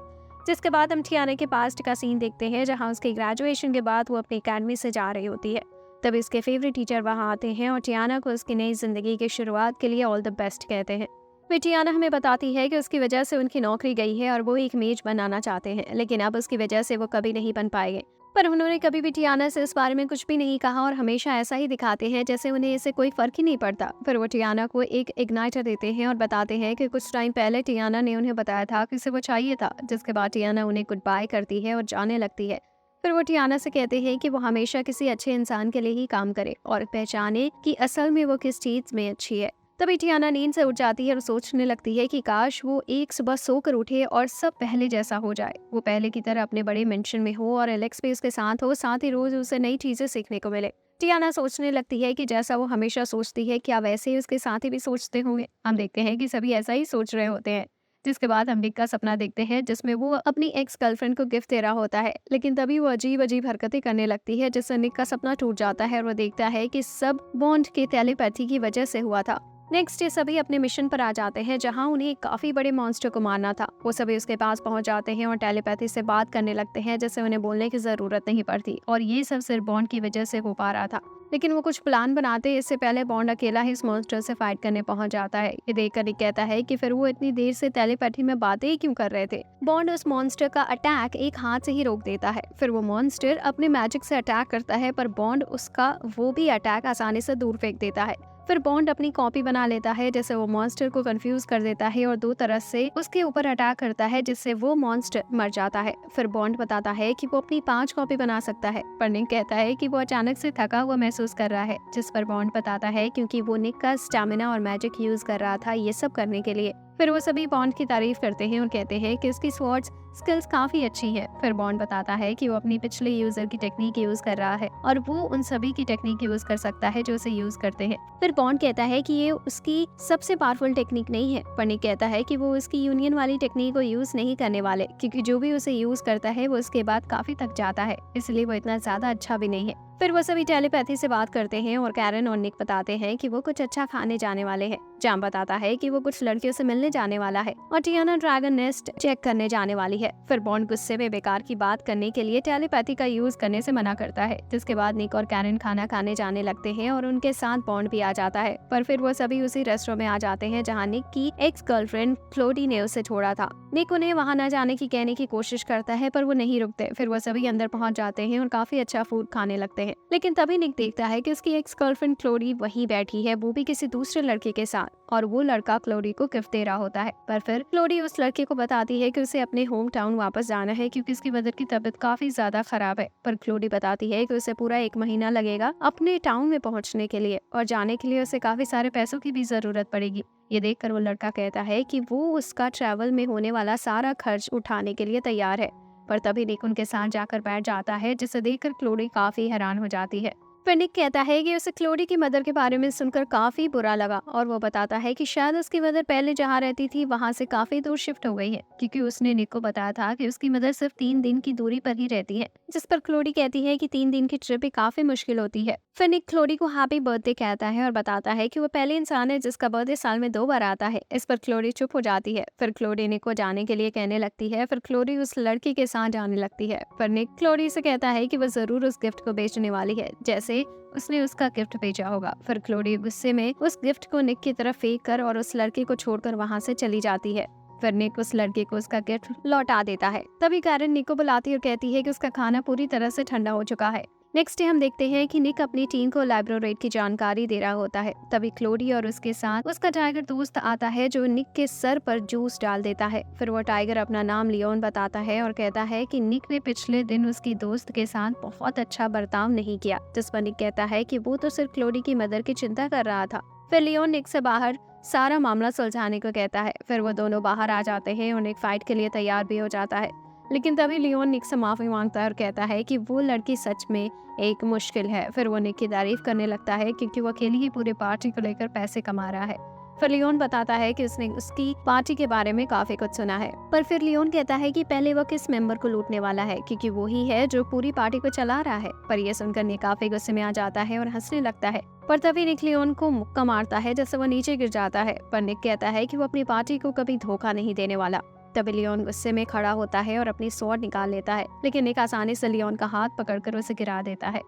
जिसके बाद हम टियाना के पास्ट का सीन देखते हैं, जहाँ उसके ग्रेजुएशन के बाद वो अपनी अकेडमी से जा रही होती है। तब इसके फेवरेट टीचर वहाँ आते हैं और टियाना को उसकी नई जिंदगी की शुरुआत के लिए ऑल द बेस्ट कहते हैं। फिर टियाना हमें बताती है कि उसकी वजह से उनकी नौकरी गई है और वो एक मेज बनाना चाहते हैं, लेकिन अब उसकी वजह से वो कभी नहीं बन पाएंगे। पर उन्होंने कभी भी टियाना से इस बारे में कुछ भी नहीं कहा और हमेशा ऐसा ही दिखाते हैं जैसे उन्हें इससे कोई फर्क ही नहीं पड़ता। फिर वो टियाना को एक इग्नाइटर देते हैं और बताते हैं कि कुछ टाइम पहले टियाना ने उन्हें बताया था कि उसे वो चाहिए था। जिसके बाद टियाना उन्हें गुड बाय करती है और जाने लगती है। फिर वो टियाना से कहते हैं कि वो हमेशा किसी अच्छे इंसान के लिए ही काम करे और पहचाने कि असल में वो किस चीज में अच्छी है। तभी टियाना नींद से उठ जाती है और सोचने लगती है कि काश वो एक सुबह सोकर उठे और सब पहले जैसा हो जाए। वो पहले की तरह अपने बड़े मेंशन में हो और एलेक्स भी उसके साथ हो, साथ ही रोज उसे नई चीजें सीखने को मिले। टियाना सोचने लगती है कि जैसा वो हमेशा सोचती है, क्या वैसे ही उसके साथी भी सोचते होंगे। हम देखते हैं कि सभी ऐसा ही सोच रहे होते हैं। जिसके बाद हम निक का सपना देखते हैं, जिसमें वो अपनी एक्स गर्लफ्रेंड को गिफ्ट दे रहा होता है, लेकिन तभी वो अजीब अजीब हरकतें करने लगती है, जिससे निक का सपना टूट जाता है और वो देखता है कि सब बॉन्ड के टेलीपैथी की वजह से हुआ था। नेक्स्ट डे सभी अपने मिशन पर आ जाते हैं, जहां उन्हें काफी बड़े मॉन्स्टर को मारना था। वो सभी उसके पास पहुंच जाते हैं और टेलीपैथी से बात करने लगते हैं, जिससे उन्हें बोलने की जरूरत नहीं पड़ती और ये सब सिर्फ बॉन्ड की वजह से हो पा रहा था। लेकिन वो कुछ प्लान बनाते इससे पहले बॉन्ड अकेला ही इस मॉन्स्टर से फाइट करने पहुंच जाता है। ये देखकर निक कहता है कि फिर वो इतनी देर से टेलीपैथी में बातें ही क्यों कर रहे थे। बॉन्ड उस मॉन्स्टर का अटैक एक हाथ से ही रोक देता है। फिर वो मॉन्स्टर अपने मैजिक से अटैक करता है, पर बॉन्ड उसका वो भी अटैक आसानी से दूर फेंक देता है। फिर बॉन्ड अपनी कॉपी बना लेता है, जैसे वो मॉन्स्टर को कंफ्यूज कर देता है और दो तरह से उसके ऊपर अटैक करता है, जिससे वो मॉन्स्टर मर जाता है। फिर बॉन्ड बताता है कि वो अपनी 5 कॉपी बना सकता है, पर निक कहता है कि वो अचानक से थका हुआ महसूस कर रहा है। जिस पर बॉन्ड बताता है क्योंकि वो निक का स्टैमिना और मैजिक यूज कर रहा था ये सब करने के लिए। फिर वो सभी बॉन्ड की तारीफ करते हैं और कहते हैं कि इसकी स्वॉर्ड्स स्किल्स काफी अच्छी है। फिर बॉन्ड बताता है कि वो अपनी पिछले यूजर की टेक्निक यूज कर रहा है और वो उन सभी की टेक्निक यूज कर सकता है जो उसे यूज करते हैं। फिर बॉन्ड कहता है कि ये उसकी सबसे पावरफुल टेक्निक नहीं है, पर निक कहता है कि वो उसकी यूनियन वाली टेक्निक को यूज नहीं करने वाले, क्योंकि जो भी उसे यूज करता है वो उसके बाद काफी थक जाता है, इसलिए वो इतना ज्यादा अच्छा भी नहीं है। फिर वो सभी टेलीपैथी से बात करते हैं और कैरन और निक बताते हैं कि वो कुछ अच्छा खाने जाने वाले हैं। जैम बताता है कि वो कुछ लड़कियों से मिलने जाने वाला है और टियाना ड्रैगन नेस्ट चेक करने जाने वाली है। फिर बॉन्ड गुस्से में बेकार की बात करने के लिए टेलीपैथी का यूज करने से मना करता है। जिसके बाद निक और कैरन खाना खाने जाने लगते हैं और उनके साथ बॉन्ड भी आ जाता है। पर फिर वो सभी उसी रेस्टोरेंट में आ जाते हैं जहाँ निक की एक्स गर्लफ्रेंड क्लोडी ने उसे छोड़ा था। निक उन्हें वहाँ न जाने की कहने की कोशिश करता है, पर वो नहीं रुकते। फिर वो सभी अंदर पहुँच जाते हैं और काफी अच्छा फूड खाने लगते हैं। हैं। लेकिन तभी निक देखता है कि उसकी एक्स गर्लफ्रेंड क्लोरी वहीं बैठी है, वो भी किसी दूसरे लड़के के साथ, और वो लड़का क्लोरी को गिफ्ट दे रहा होता है। पर फिर क्लोरी उस लड़के को बताती है कि उसे अपने होम टाउन वापस जाना है क्योंकि उसकी मदर की तबीयत काफी ज्यादा खराब है। पर क्लोरी बताती है कि उसे पूरा 1 महीना लगेगा अपने टाउन में पहुंचने के लिए, और जाने के लिए उसे काफी सारे पैसों की भी जरूरत पड़ेगी। ये देखकर वो लड़का कहता है कि वो उसका ट्रैवल में होने वाला सारा खर्च उठाने के लिए तैयार है। पर तभी निक उनके साथ जाकर बैठ जाता है, जिसे देखकर क्लोरी काफी हैरान हो जाती है। फिर निक कहता है कि उसे क्लोरी की मदर के बारे में सुनकर काफी बुरा लगा, और वो बताता है कि शायद उसकी मदर पहले जहाँ रहती थी वहाँ से काफी दूर शिफ्ट हो गई है, क्योंकि उसने निक को बताया था कि उसकी मदर सिर्फ 3 दिन की दूरी पर ही रहती है। जिस पर क्लोरी कहती है कि 3 दिन की ट्रिप भी काफी मुश्किल होती है। फिर निक क्लोरी को हैप्पी बर्थडे कहता है और बताता है कि वो पहले इंसान है जिसका बर्थडे साल में 2 बार आता है। इस पर क्लोरी चुप हो जाती है। फिर क्लोरी निक को जाने के लिए कहने लगती है। फिर क्लोरी उस लड़की के साथ जाने लगती है। पर निक क्लोरी से कहता है कि वो जरूर उस गिफ्ट को बेचने वाली है, जैसे उसने उसका गिफ्ट भेजा होगा। फिर क्लोरी गुस्से में उस गिफ्ट को निक की तरफ फेंक कर और उस लड़के को छोड़कर वहाँ से चली जाती है। फिर निक उस लड़के को उसका गिफ्ट लौटा देता है। तभी कैरन निक को बुलाती है और कहती है कि उसका खाना पूरी तरह से ठंडा हो चुका है। नेक्स्ट डे हम देखते हैं कि निक अपनी टीम को लाइब्रेरेट की जानकारी दे रहा होता है। तभी क्लोरी और उसके साथ उसका टाइगर दोस्त आता है जो निक के सर पर जूस डाल देता है। फिर वो टाइगर अपना नाम लियोन बताता है और कहता है कि निक ने पिछले दिन उसकी दोस्त के साथ बहुत अच्छा बर्ताव नहीं किया, जिस पर निक कहता है कि वो तो सिर्फ क्लोरी की मदर की चिंता कर रहा था। फिर लियोन निक से बाहर सारा मामला सुलझाने को कहता है। फिर वो दोनों बाहर आ जाते हैं और निक फाइट के लिए तैयार भी हो जाता है। लेकिन तभी लियोन निक से माफी मांगता है और कहता है कि वो लड़की सच में एक मुश्किल है। फिर वो निक की तारीफ करने लगता है क्योंकि वो अकेली ही पूरे पार्टी को लेकर पैसे कमा रहा है। फिर लियोन बताता है कि उसने उसकी पार्टी के बारे में काफी कुछ सुना है। पर फिर लियोन कहता है कि पहले वो किस मेंबर को लूटने वाला है, क्योंकि वो ही है जो पूरी पार्टी को चला रहा है। पर यह सुनकर निक काफी गुस्से में आ जाता है और हंसने लगता है। पर तभी निक लियोन को मुक्का मारता है जिससे वो नीचे गिर जाता है। पर निक कहता है कि वो अपनी पार्टी को कभी धोखा नहीं देने वाला। तभी लियोन गुस्से में खड़ा होता है और अपनी स्वॉर्ड निकाल लेता है, लेकिन निक आसानी से लियोन का हाथ पकड़कर उसे गिरा देता है।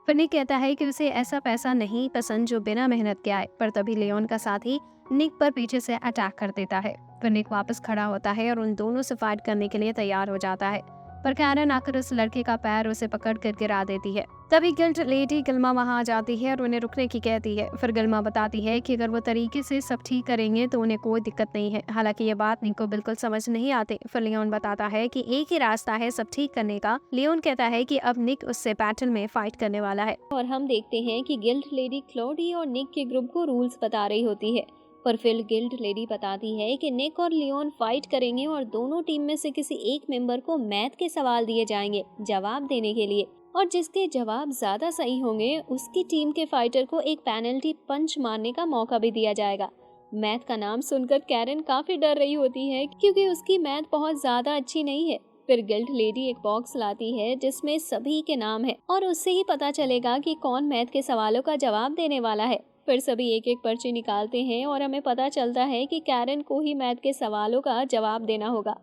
फिर निक कहता है कि उसे ऐसा पैसा नहीं पसंद जो बिना मेहनत के आए। पर तभी लियोन का साथी निक पर पीछे से अटैक कर देता है। फिर निक वापस खड़ा होता है और उन दोनों से फाइट करने के लिए तैयार हो जाता है। पर कैरन आकर उस लड़के का पैर उसे पकड़ कर गिरा देती है। तभी गिल्ड लेडी गिल्मा वहां आ जाती है और उन्हें रुकने की कहती है। फिर गिल्मा बताती है कि अगर वो तरीके से सब ठीक करेंगे तो उन्हें कोई दिक्कत नहीं है। हालांकि ये बात निक को बिल्कुल समझ नहीं आती। फिर लियोन बताता है कि एक ही रास्ता है सब ठीक करने का। लियोन कहता है कि अब निक उससे बैटल में फाइट करने वाला है। और हम देखते हैं कि गिल्ड लेडी क्लोडी और निक के ग्रुप को रूल्स बता रही होती है। पर फिर गिल्ड लेडी बताती है कि निक और लियोन फाइट करेंगे और दोनों टीम में से किसी एक मेंबर को मैथ के सवाल दिए जाएंगे जवाब देने के लिए, और जिसके जवाब ज्यादा सही होंगे उसकी टीम के फाइटर को एक पेनल्टी पंच मारने का मौका भी दिया जाएगा। मैथ का नाम सुनकर कैरन काफी डर रही होती है क्योंकि उसकी मैथ बहुत ज्यादा अच्छी नहीं है। फिर गिल्ड लेडी एक बॉक्स लाती है जिसमें सभी के नाम है और उससे ही पता चलेगा कि कौन मैथ के सवालों का जवाब देने वाला है। फिर सभी एक एक पर्ची निकालते हैं और हमें पता चलता है कि कैरन को ही मैथ के सवालों का जवाब देना होगा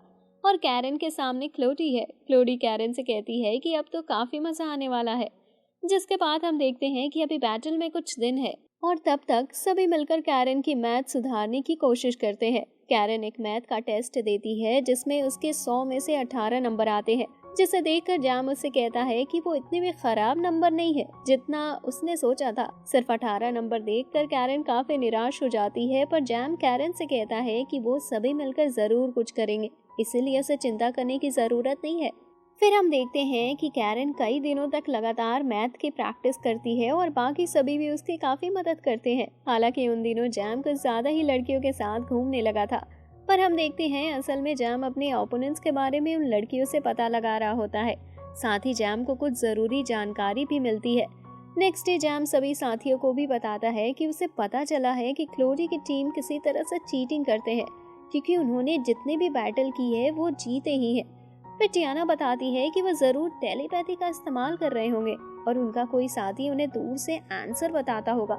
और कैरन के सामने क्लोडी है। क्लोडी कैरन से कहती है कि अब तो काफी मजा आने वाला है, जिसके बाद हम देखते हैं कि अभी बैटल में कुछ दिन है और तब तक सभी मिलकर कैरन की मैथ सुधारने की कोशिश करते हैं। कैरन एक मैथ का टेस्ट देती है जिसमें उसके 100 में से 18 नंबर आते हैं, जिसे देखकर जैम उससे कहता है कि वो इतने भी खराब नंबर नहीं है जितना उसने सोचा था। सिर्फ 18 नंबर देखकर कैरन काफी निराश हो जाती है, पर जैम कैरन से कहता है कि वो सभी मिलकर जरूर कुछ करेंगे, इसीलिए उसे चिंता करने की जरूरत नहीं है। फिर हम देखते हैं कि कैरन कई दिनों तक लगातार मैथ की प्रैक्टिस करती है और बाकी सभी भी उसकी काफी मदद करते हैं। हालांकि उन दिनों जैम कुछ ज्यादा ही लड़कियों के साथ घूमने लगा था, पर हम देखते हैं असल में जैम अपने ओपोनेंट्स के बारे में उन लड़कियों से पता लगा रहा होता है। साथ ही जैम को कुछ जरूरी जानकारी भी मिलती है। नेक्स्ट डे जैम सभी साथियों को भी बताता है कि उसे पता चला है कि क्लोरी की टीम किसी तरह से चीटिंग करते हैं, क्योंकि उन्होंने जितने भी बैटल की है वो जीते ही हैं। फिर टियाना बताती है कि वो जरूर टेलीपैथी का इस्तेमाल कर रहे होंगे और उनका कोई साथी उन्हें दूर से आंसर बताता होगा।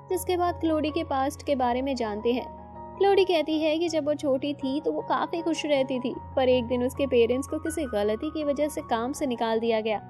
जिसके बाद क्लोरी के पास्ट के बारे में जानते हैं। क्लोरी कहती है कि जब वो छोटी थी तो वो काफी खुश रहती थी, पर एक दिन उसके पेरेंट्स को किसी गलती की वजह से काम से निकाल दिया गया।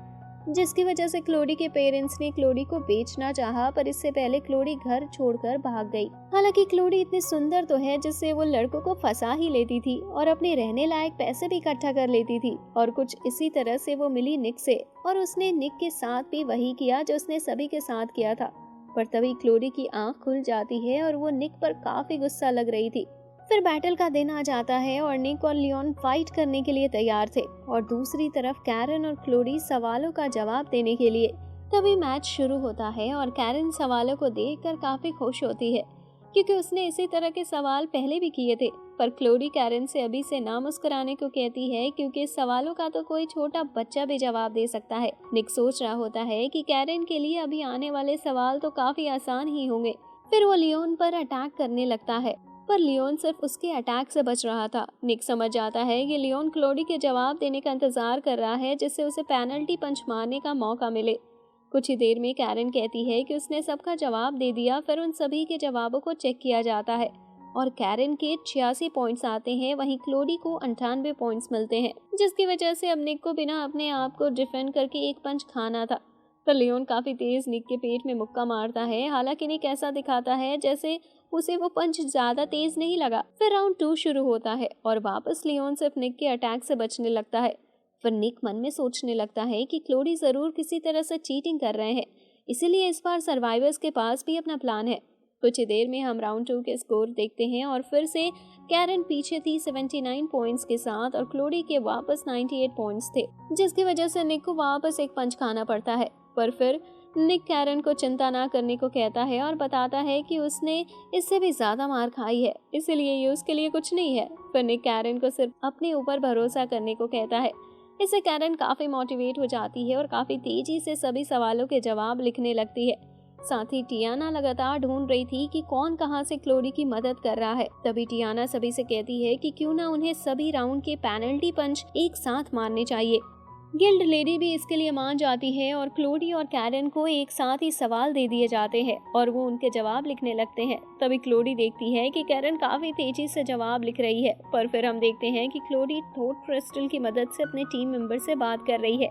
जिसकी वजह से क्लोडी के पेरेंट्स ने क्लोडी को बेचना चाहा, पर इससे पहले क्लोडी घर छोड़कर भाग गई। हालांकि क्लोडी इतनी सुंदर तो है जिससे वो लड़कों को फंसा ही लेती थी और अपने रहने लायक पैसे भी इकट्ठा कर लेती थी। और कुछ इसी तरह से वो मिली निक से और उसने निक के साथ भी वही किया जो उसने सभी के साथ किया था। पर तभी क्लोडी की आंख खुल जाती है और वो निक पर काफी गुस्सा लग रही थी। फिर बैटल का दिन आ जाता है और निक और लियोन फाइट करने के लिए तैयार थे और दूसरी तरफ कैरन और क्लोडी सवालों का जवाब देने के लिए। तभी मैच शुरू होता है और कैरन सवालों को देखकर काफी खुश होती है क्योंकि उसने इसी तरह के सवाल पहले भी किए थे। पर क्लोडी कैरन से अभी से ना मुस्कुराने को कहती है क्योंकि इस सवालों का तो कोई छोटा बच्चा भी जवाब दे सकता है। निक सोच रहा होता है कि कैरन के लिए अभी आने वाले सवाल तो काफी आसान ही होंगे। फिर वो लियोन पर अटैक करने लगता है, पर लियोन सिर्फ उसके अटैक से बच रहा था। निक समझ जाता है कि लियोन क्लोडी के जवाब देने का इंतजार कर रहा है जिससे उसे पेनल्टी पंच मारने का मौका मिले। कुछ ही देर में कैरन कहती है कि उसने सबका जवाब दे दिया। फिर उन सभी के जवाबों को चेक किया जाता है और कैरन के 86 पॉइंट्स आते हैं, वहीं क्लोडी को 98 पॉइंट्स मिलते हैं, जिसकी वजह से अब निक को बिना अपने आप को डिफेंड करके एक पंच खाना था। पर लियोन काफी तेज निक के पेट में मुक्का मारता है। हालांकि निक ऐसा दिखाता है जैसे उसे वो पंच ज्यादा तेज नहीं लगा। फिर राउंड 2 शुरू होता है और वापस लियोन सिर्फ निक के अटैक से बचने लगता है। फिर निक मन में सोचने लगता है कि क्लोडी जरूर किसी तरह से चीटिंग कर रहे हैं, इसीलिए इस बार सर्वाइवर्स के पास भी अपना प्लान है। कुछ ही देर में हम राउंड 2 के स्कोर देखते हैं और फिर से कैरन पीछे थी 79 पॉइंट्स के साथ और क्लोडी के वापस 98 पॉइंट्स थे, जिसकी वजह से निक को वापस एक पंच खाना पड़ता है। पर फिर निक कैरन को चिंता ना करने को कहता है और बताता है कि उसने इससे भी ज्यादा मार खाई है, इसलिए ये उसके लिए कुछ नहीं है। फिर निक कैरन को सिर्फ अपने ऊपर भरोसा करने को कहता है। इससे कैरन काफी मोटिवेट हो जाती है और काफी तेजी से सभी सवालों के जवाब लिखने लगती है। साथ ही टियाना लगातार ढूंढ रही थी कि कौन कहां से क्लोडी की मदद कर रहा है। तभी टियाना सभी से कहती है कि क्यों ना उन्हें सभी राउंड के पेनल्टी पंच एक साथ मारने चाहिए। गिल्ड लेडी भी इसके लिए मान जाती है और क्लोडी और कैरन को एक साथ ही सवाल दे दिए जाते हैं और वो उनके जवाब लिखने लगते हैं। तभी क्लोडी देखती है कि कैरन काफी तेजी से जवाब लिख रही है, पर फिर हम देखते हैं कि क्लोडी थॉट क्रिस्टल की मदद से अपने टीम मेंबर से बात कर रही है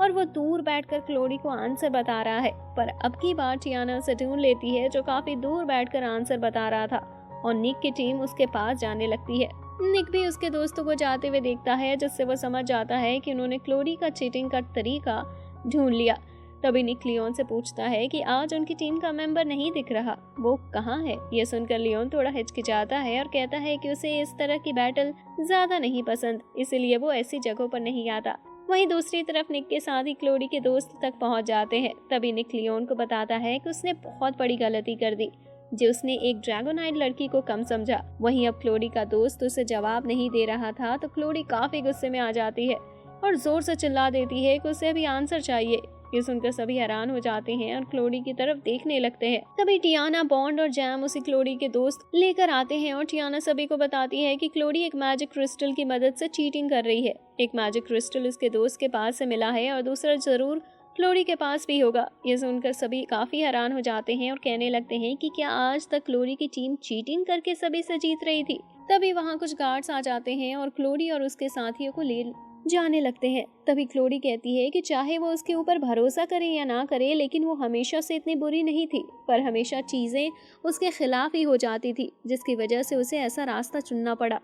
और वो दूर बैठकर क्लोडी को आंसर बता रहा है। पर अब की बार टियाना उसे ढूंढ लेती है जो काफी दूर बैठकर आंसर बता रहा था और निक की टीम उसके पास जाने लगती है। निक भी उसके दोस्तों को जाते हुए देखता है, जिससे वो समझ जाता है कि उन्होंने क्लोडी का चीटिंग का तरीका ढूंढ लिया। तभी निक लियोन से पूछता है कि आज उनकी टीम का मेंबर नहीं दिख रहा, वो कहाँ है। ये सुनकर लियोन थोड़ा हिचकिचाता है और कहता है कि उसे इस तरह की बैटल ज्यादा नहीं पसंद, इसीलिए वो ऐसी जगहों पर नहीं आता। वहीं दूसरी तरफ निक के साथ ही क्लोडी के दोस्त तक पहुंच जाते हैं। तभी निक लियोन को बताता है कि उसने बहुत बड़ी गलती कर दी जो उसने एक ड्रैगोनाइट लड़की को कम समझा। वहीं अब क्लोडी का दोस्त उसे जवाब नहीं दे रहा था तो क्लोडी काफी गुस्से में आ जाती है और जोर से चिल्ला देती है कि उसे अभी आंसर चाहिए। ये सुनकर सभी हैरान हो जाते हैं और क्लोडी की तरफ देखने लगते हैं। तभी टियाना, बॉन्ड और जैम उसी क्लोडी के दोस्त लेकर आते हैं और टियाना सभी को बताती है कि क्लोडी एक मैजिक क्रिस्टल की मदद से चीटिंग कर रही है। एक मैजिक क्रिस्टल उसके दोस्त के पास से मिला है और दूसरा जरूर क्लोडी के पास भी होगा। ये सुनकर सभी काफी हैरान हो जाते हैं और कहने लगते हैं कि क्या आज तक क्लोडी की टीम चीटिंग करके सभी से जीत रही थी। तभी वहाँ कुछ गार्ड्स आ जाते हैं और क्लोडी और उसके साथियों को ले जाने लगते हैं। तभी क्लोडी कहती है कि चाहे वो उसके ऊपर भरोसा करे या ना करे, लेकिन वो हमेशा से इतनी बुरी नहीं थी, पर हमेशा चीजें उसके खिलाफ ही हो जाती थी, जिसकी वजह से उसे ऐसा रास्ता चुनना पड़ा।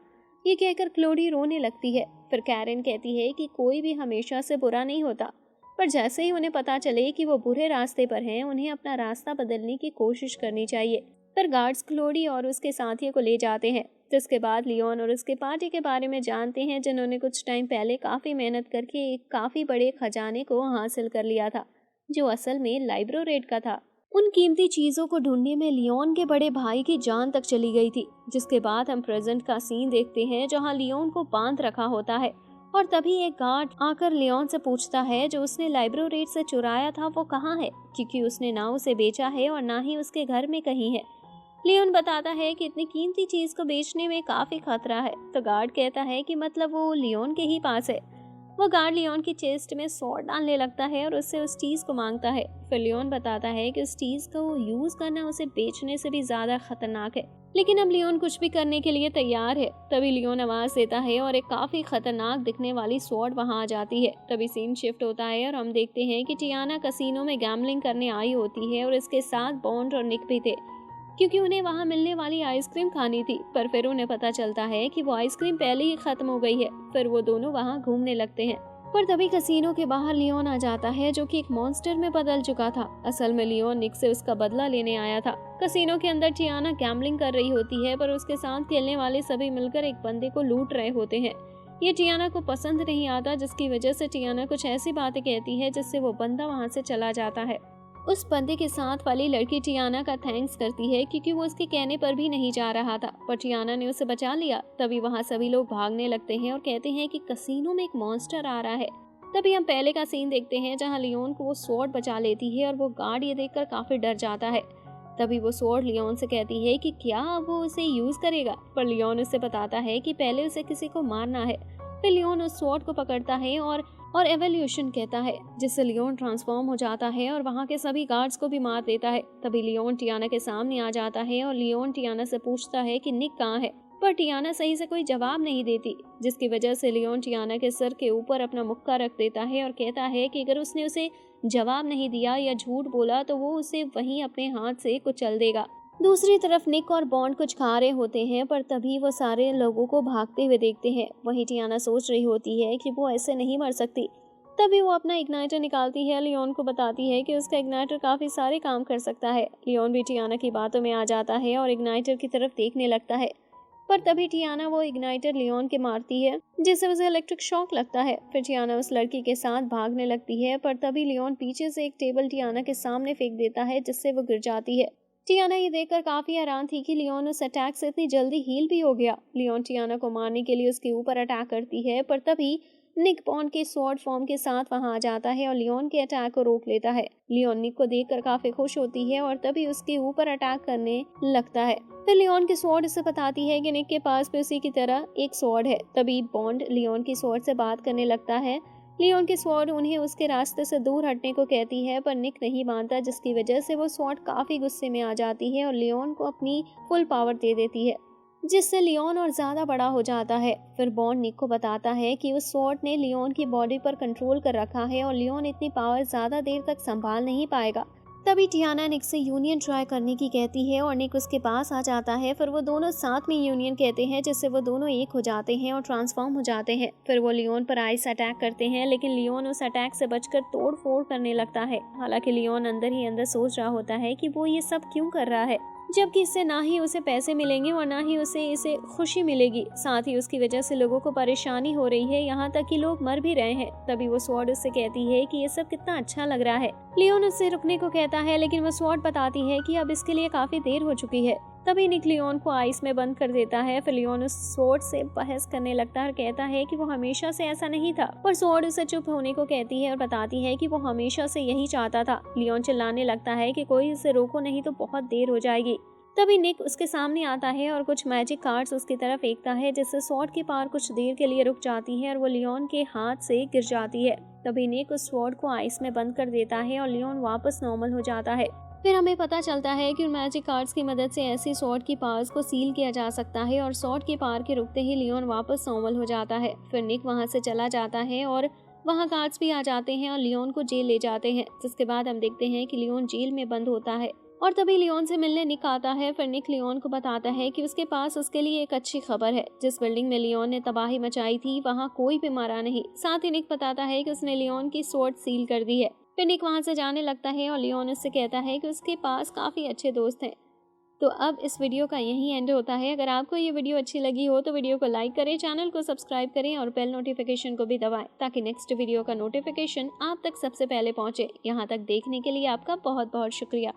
ये कहकर क्लोडी रोने लगती है। फिर कैरन कहती है कि कोई भी हमेशा से बुरा नहीं होता, पर जैसे ही उन्हें पता चले कि वो बुरे रास्ते पर हैं, उन्हें अपना रास्ता बदलने की कोशिश करनी चाहिए। फिर गार्ड्स क्लोडी और उसके साथियों को ले जाते हैं, जिसके बाद लियोन और उसके पार्टी के बारे में जानते हैं, जिन्होंने कुछ टाइम पहले काफ़ी मेहनत करके एक काफ़ी बड़े खजाने को हासिल कर लिया था, जो असल में लाइब्रोरेट का था। उन कीमती चीज़ों को ढूंढने में लियोन के बड़े भाई की जान तक चली गई थी। जिसके बाद हम प्रेजेंट का सीन देखते हैं, जहाँ लियोन को बांध रखा होता है और तभी एक गार्ड आकर लियोन से पूछता है जो उसने लाइब्रोरेट से चुराया था वो कहाँ है, क्योंकि उसने ना उसे बेचा है और ना ही उसके घर में कहीं है। लियोन बताता है कि इतनी कीमती चीज को बेचने में काफी खतरा है। तो गार्ड कहता है कि मतलब वो लियोन के ही पास है। वो गार्ड लियोन की चेस्ट में स्वॉर्ड डालने लगता है और उससे उस चीज को मांगता है। फिर लियोन बताता है कि उस चीज को यूज करना उसे बेचने से भी ज्यादा खतरनाक है, लेकिन अब लियोन कुछ भी करने के लिए तैयार है। तभी लियोन आवाज देता है और एक काफी खतरनाक दिखने वाली स्वॉर्ड वहां आ जाती है। तभी सीन शिफ्ट होता है और हम देखते हैं कि टियाना कसीनो में गैम्बलिंग करने आई होती है और इसके साथ बॉन्ड और निक भी थे, क्योंकि उन्हें वहां मिलने वाली आइसक्रीम खानी थी। पर फिर उन्हें पता चलता है कि वो आइसक्रीम पहले ही खत्म हो गई है। फिर वो दोनों वहां घूमने लगते हैं, पर तभी कसीनो के बाहर लियोन आ जाता है, जो कि एक मॉन्स्टर में बदल चुका था। असल में लियोन निक से उसका बदला लेने आया था। कसीनो के अंदर टियाना गैम्बलिंग कर रही होती है, पर उसके साथ खेलने वाले सभी मिलकर एक बंदे को लूट रहे होते हैं। ये टियाना को पसंद नहीं आता, जिसकी वजह से टियाना कुछ ऐसी बातें कहती है जिससे वो बंदा वहां से चला जाता है। उस बंदे के साथ वाली लड़की टियाना का थैंक्स करती है, क्योंकि वो उसके कहने पर भी नहीं जा रहा था, पर टियाना ने उसे बचा लिया। तभी वहां सभी लोग भागने लगते हैं और कहते हैं कि कसीनो में एक मॉन्स्टर आ रहा है। तभी हम पहले का सीन देखते हैं जहां लियोन को वो स्वॉर्ड बचा लेती है और वो गार्ड ये देखकर काफी डर जाता है। तभी वो स्वॉर्ड लियोन से कहती है कि क्या वो उसे यूज करेगा, पर लियोन उसे बताता है कि पहले उसे किसी को मारना है। फिर लियोन उस स्वॉर्ड को पकड़ता है और एवोल्यूशन कहता है, जिससे लियोन ट्रांसफॉर्म हो जाता है और वहां के सभी गार्ड्स को भी मार देता है। तभी लियोन टियाना के सामने आ जाता है और लियोन टियाना से पूछता है कि निक कहाँ है, पर टियाना सही से कोई जवाब नहीं देती, जिसकी वजह से लियोन टियाना के सर के ऊपर अपना मुक्का रख देता है और कहता है कि अगर उसने उसे जवाब नहीं दिया या झूठ बोला तो वो उसे वहीं अपने हाथ से कुचल देगा। दूसरी तरफ निक और बॉन्ड कुछ खा रहे होते हैं, पर तभी वो सारे लोगों को भागते हुए देखते हैं। वहीं टियाना सोच रही होती है कि वो ऐसे नहीं मर सकती। तभी वो अपना इग्नाइटर निकालती है, लियोन को बताती है कि उसका इग्नाइटर काफी सारे काम कर सकता है। लियोन भी टियाना की बातों में आ जाता है और इग्नाइटर की तरफ देखने लगता है, पर तभी टियाना वो इग्नाइटर लियोन के मारती है, जिससे उसे इलेक्ट्रिक शॉक लगता है। फिर टियाना उस लड़की के साथ भागने लगती है, पर तभी लियोन पीछे से एक टेबल टियाना के सामने फेंक देता है, जिससे वो गिर जाती है। टियाना ये देखकर काफी हैरान थी कि लियोन उस अटैक से इतनी जल्दी हील भी हो गया। लियोन टियाना को मारने के लिए उसके ऊपर अटैक करती है, पर तभी निक बॉन्ड के स्वॉर्ड फॉर्म के साथ वहां आ जाता है और लियोन के अटैक को रोक लेता है। लियोन निक को देखकर काफी खुश होती है और तभी उसके ऊपर अटैक करने लगता है। फिर लियोन की स्वॉर्ड उसे बताती है कि निक के पास भी उसी की तरह एक स्वॉर्ड है। तभी बॉन्ड लियोन की स्वॉर्ड से बात करने लगता है। लियोन की स्वॉर्ड उन्हें उसके रास्ते से दूर हटने को कहती है, पर निक नहीं मानता, जिसकी वजह से वो स्वॉर्ड काफी गुस्से में आ जाती है और लियोन को अपनी फुल पावर दे देती है, जिससे लियोन और ज्यादा बड़ा हो जाता है। फिर बॉन्ड निक को बताता है कि उस स्वॉर्ड ने लियोन की बॉडी पर कंट्रोल कर रखा है और लियोन इतनी पावर ज्यादा देर तक संभाल नहीं पाएगा। तभी टियाना निक से यूनियन ट्राई करने की कहती है और निक उसके पास आ जाता है। फिर वो दोनों साथ में यूनियन कहते हैं, जिससे वो दोनों एक हो जाते हैं और ट्रांसफॉर्म हो जाते हैं। फिर वो लियोन पर आइस अटैक करते हैं, लेकिन लियोन उस अटैक से बचकर तोड़ फोड़ करने लगता है। हालांकि लियोन अंदर ही अंदर सोच रहा होता है कि वो ये सब क्यों कर रहा है, जबकि इससे ना ही उसे पैसे मिलेंगे और ना ही उसे इसे खुशी मिलेगी। साथ ही उसकी वजह से लोगों को परेशानी हो रही है, यहाँ तक कि लोग मर भी रहे हैं। तभी वो स्वॉर्ड उससे कहती है कि ये सब कितना अच्छा लग रहा है। लियोन उससे रुकने को कहता है, लेकिन वो स्वॉर्ड बताती है कि अब इसके लिए काफी देर हो चुकी है। तभी निक लियोन को आइस में बंद कर देता है। फिर लियोन उस स्वॉर्ड से बहस करने लगता है और कहता है कि वो हमेशा से ऐसा नहीं था, पर स्वॉर्ड उसे चुप होने को कहती है और बताती है कि वो हमेशा से यही चाहता था। लियोन चिल्लाने लगता है कि कोई उसे रोको नहीं तो बहुत देर हो जाएगी। तभी निक उसके सामने आता है और कुछ मैजिक कार्ड्स उसकी तरफ फेंकता है, जिससे स्वॉर्ड की पावर कुछ देर के लिए रुक जाती है और वो लियोन के हाथ से गिर जाती है। तभी निक उस स्वॉर्ड को आइस में बंद कर देता है और लियोन वापस नॉर्मल हो जाता है। फिर हमें पता चलता है कि उन मैजिक कार्ड्स की मदद से ऐसी स्वॉर्ड की पावर्स को सील किया जा सकता है और स्वॉर्ड की पावर के रुकते ही लियोन वापस नॉर्मल हो जाता है। फिर निक वहां से चला जाता है और वहां गार्ड्स भी आ जाते हैं और लियोन को जेल ले जाते हैं, जिसके बाद हम देखते हैं कि लियोन जेल में बंद होता है और तभी लियोन से मिलने निक आता है। फिर निक लियोन को बताता है कि उसके पास उसके लिए एक अच्छी खबर है। जिस बिल्डिंग में लियोन ने तबाही मचाई थी वहां कोई भी मरा नहीं। साथ ही निक बताता है कि उसने लियोन की स्वॉर्ड सील कर दी है। फिर निक वहां से जाने लगता है और लियोन उससे कहता है कि उसके पास काफी अच्छे दोस्त हैं। तो अब इस वीडियो का यही एंड होता है। अगर आपको ये वीडियो अच्छी लगी हो तो वीडियो को लाइक करें, चैनल को सब्सक्राइब करें और बेल नोटिफिकेशन को भी दबाएं, ताकि नेक्स्ट वीडियो का नोटिफिकेशन आप तक सबसे पहले पहुंचे। यहाँ तक देखने के लिए आपका बहुत बहुत शुक्रिया।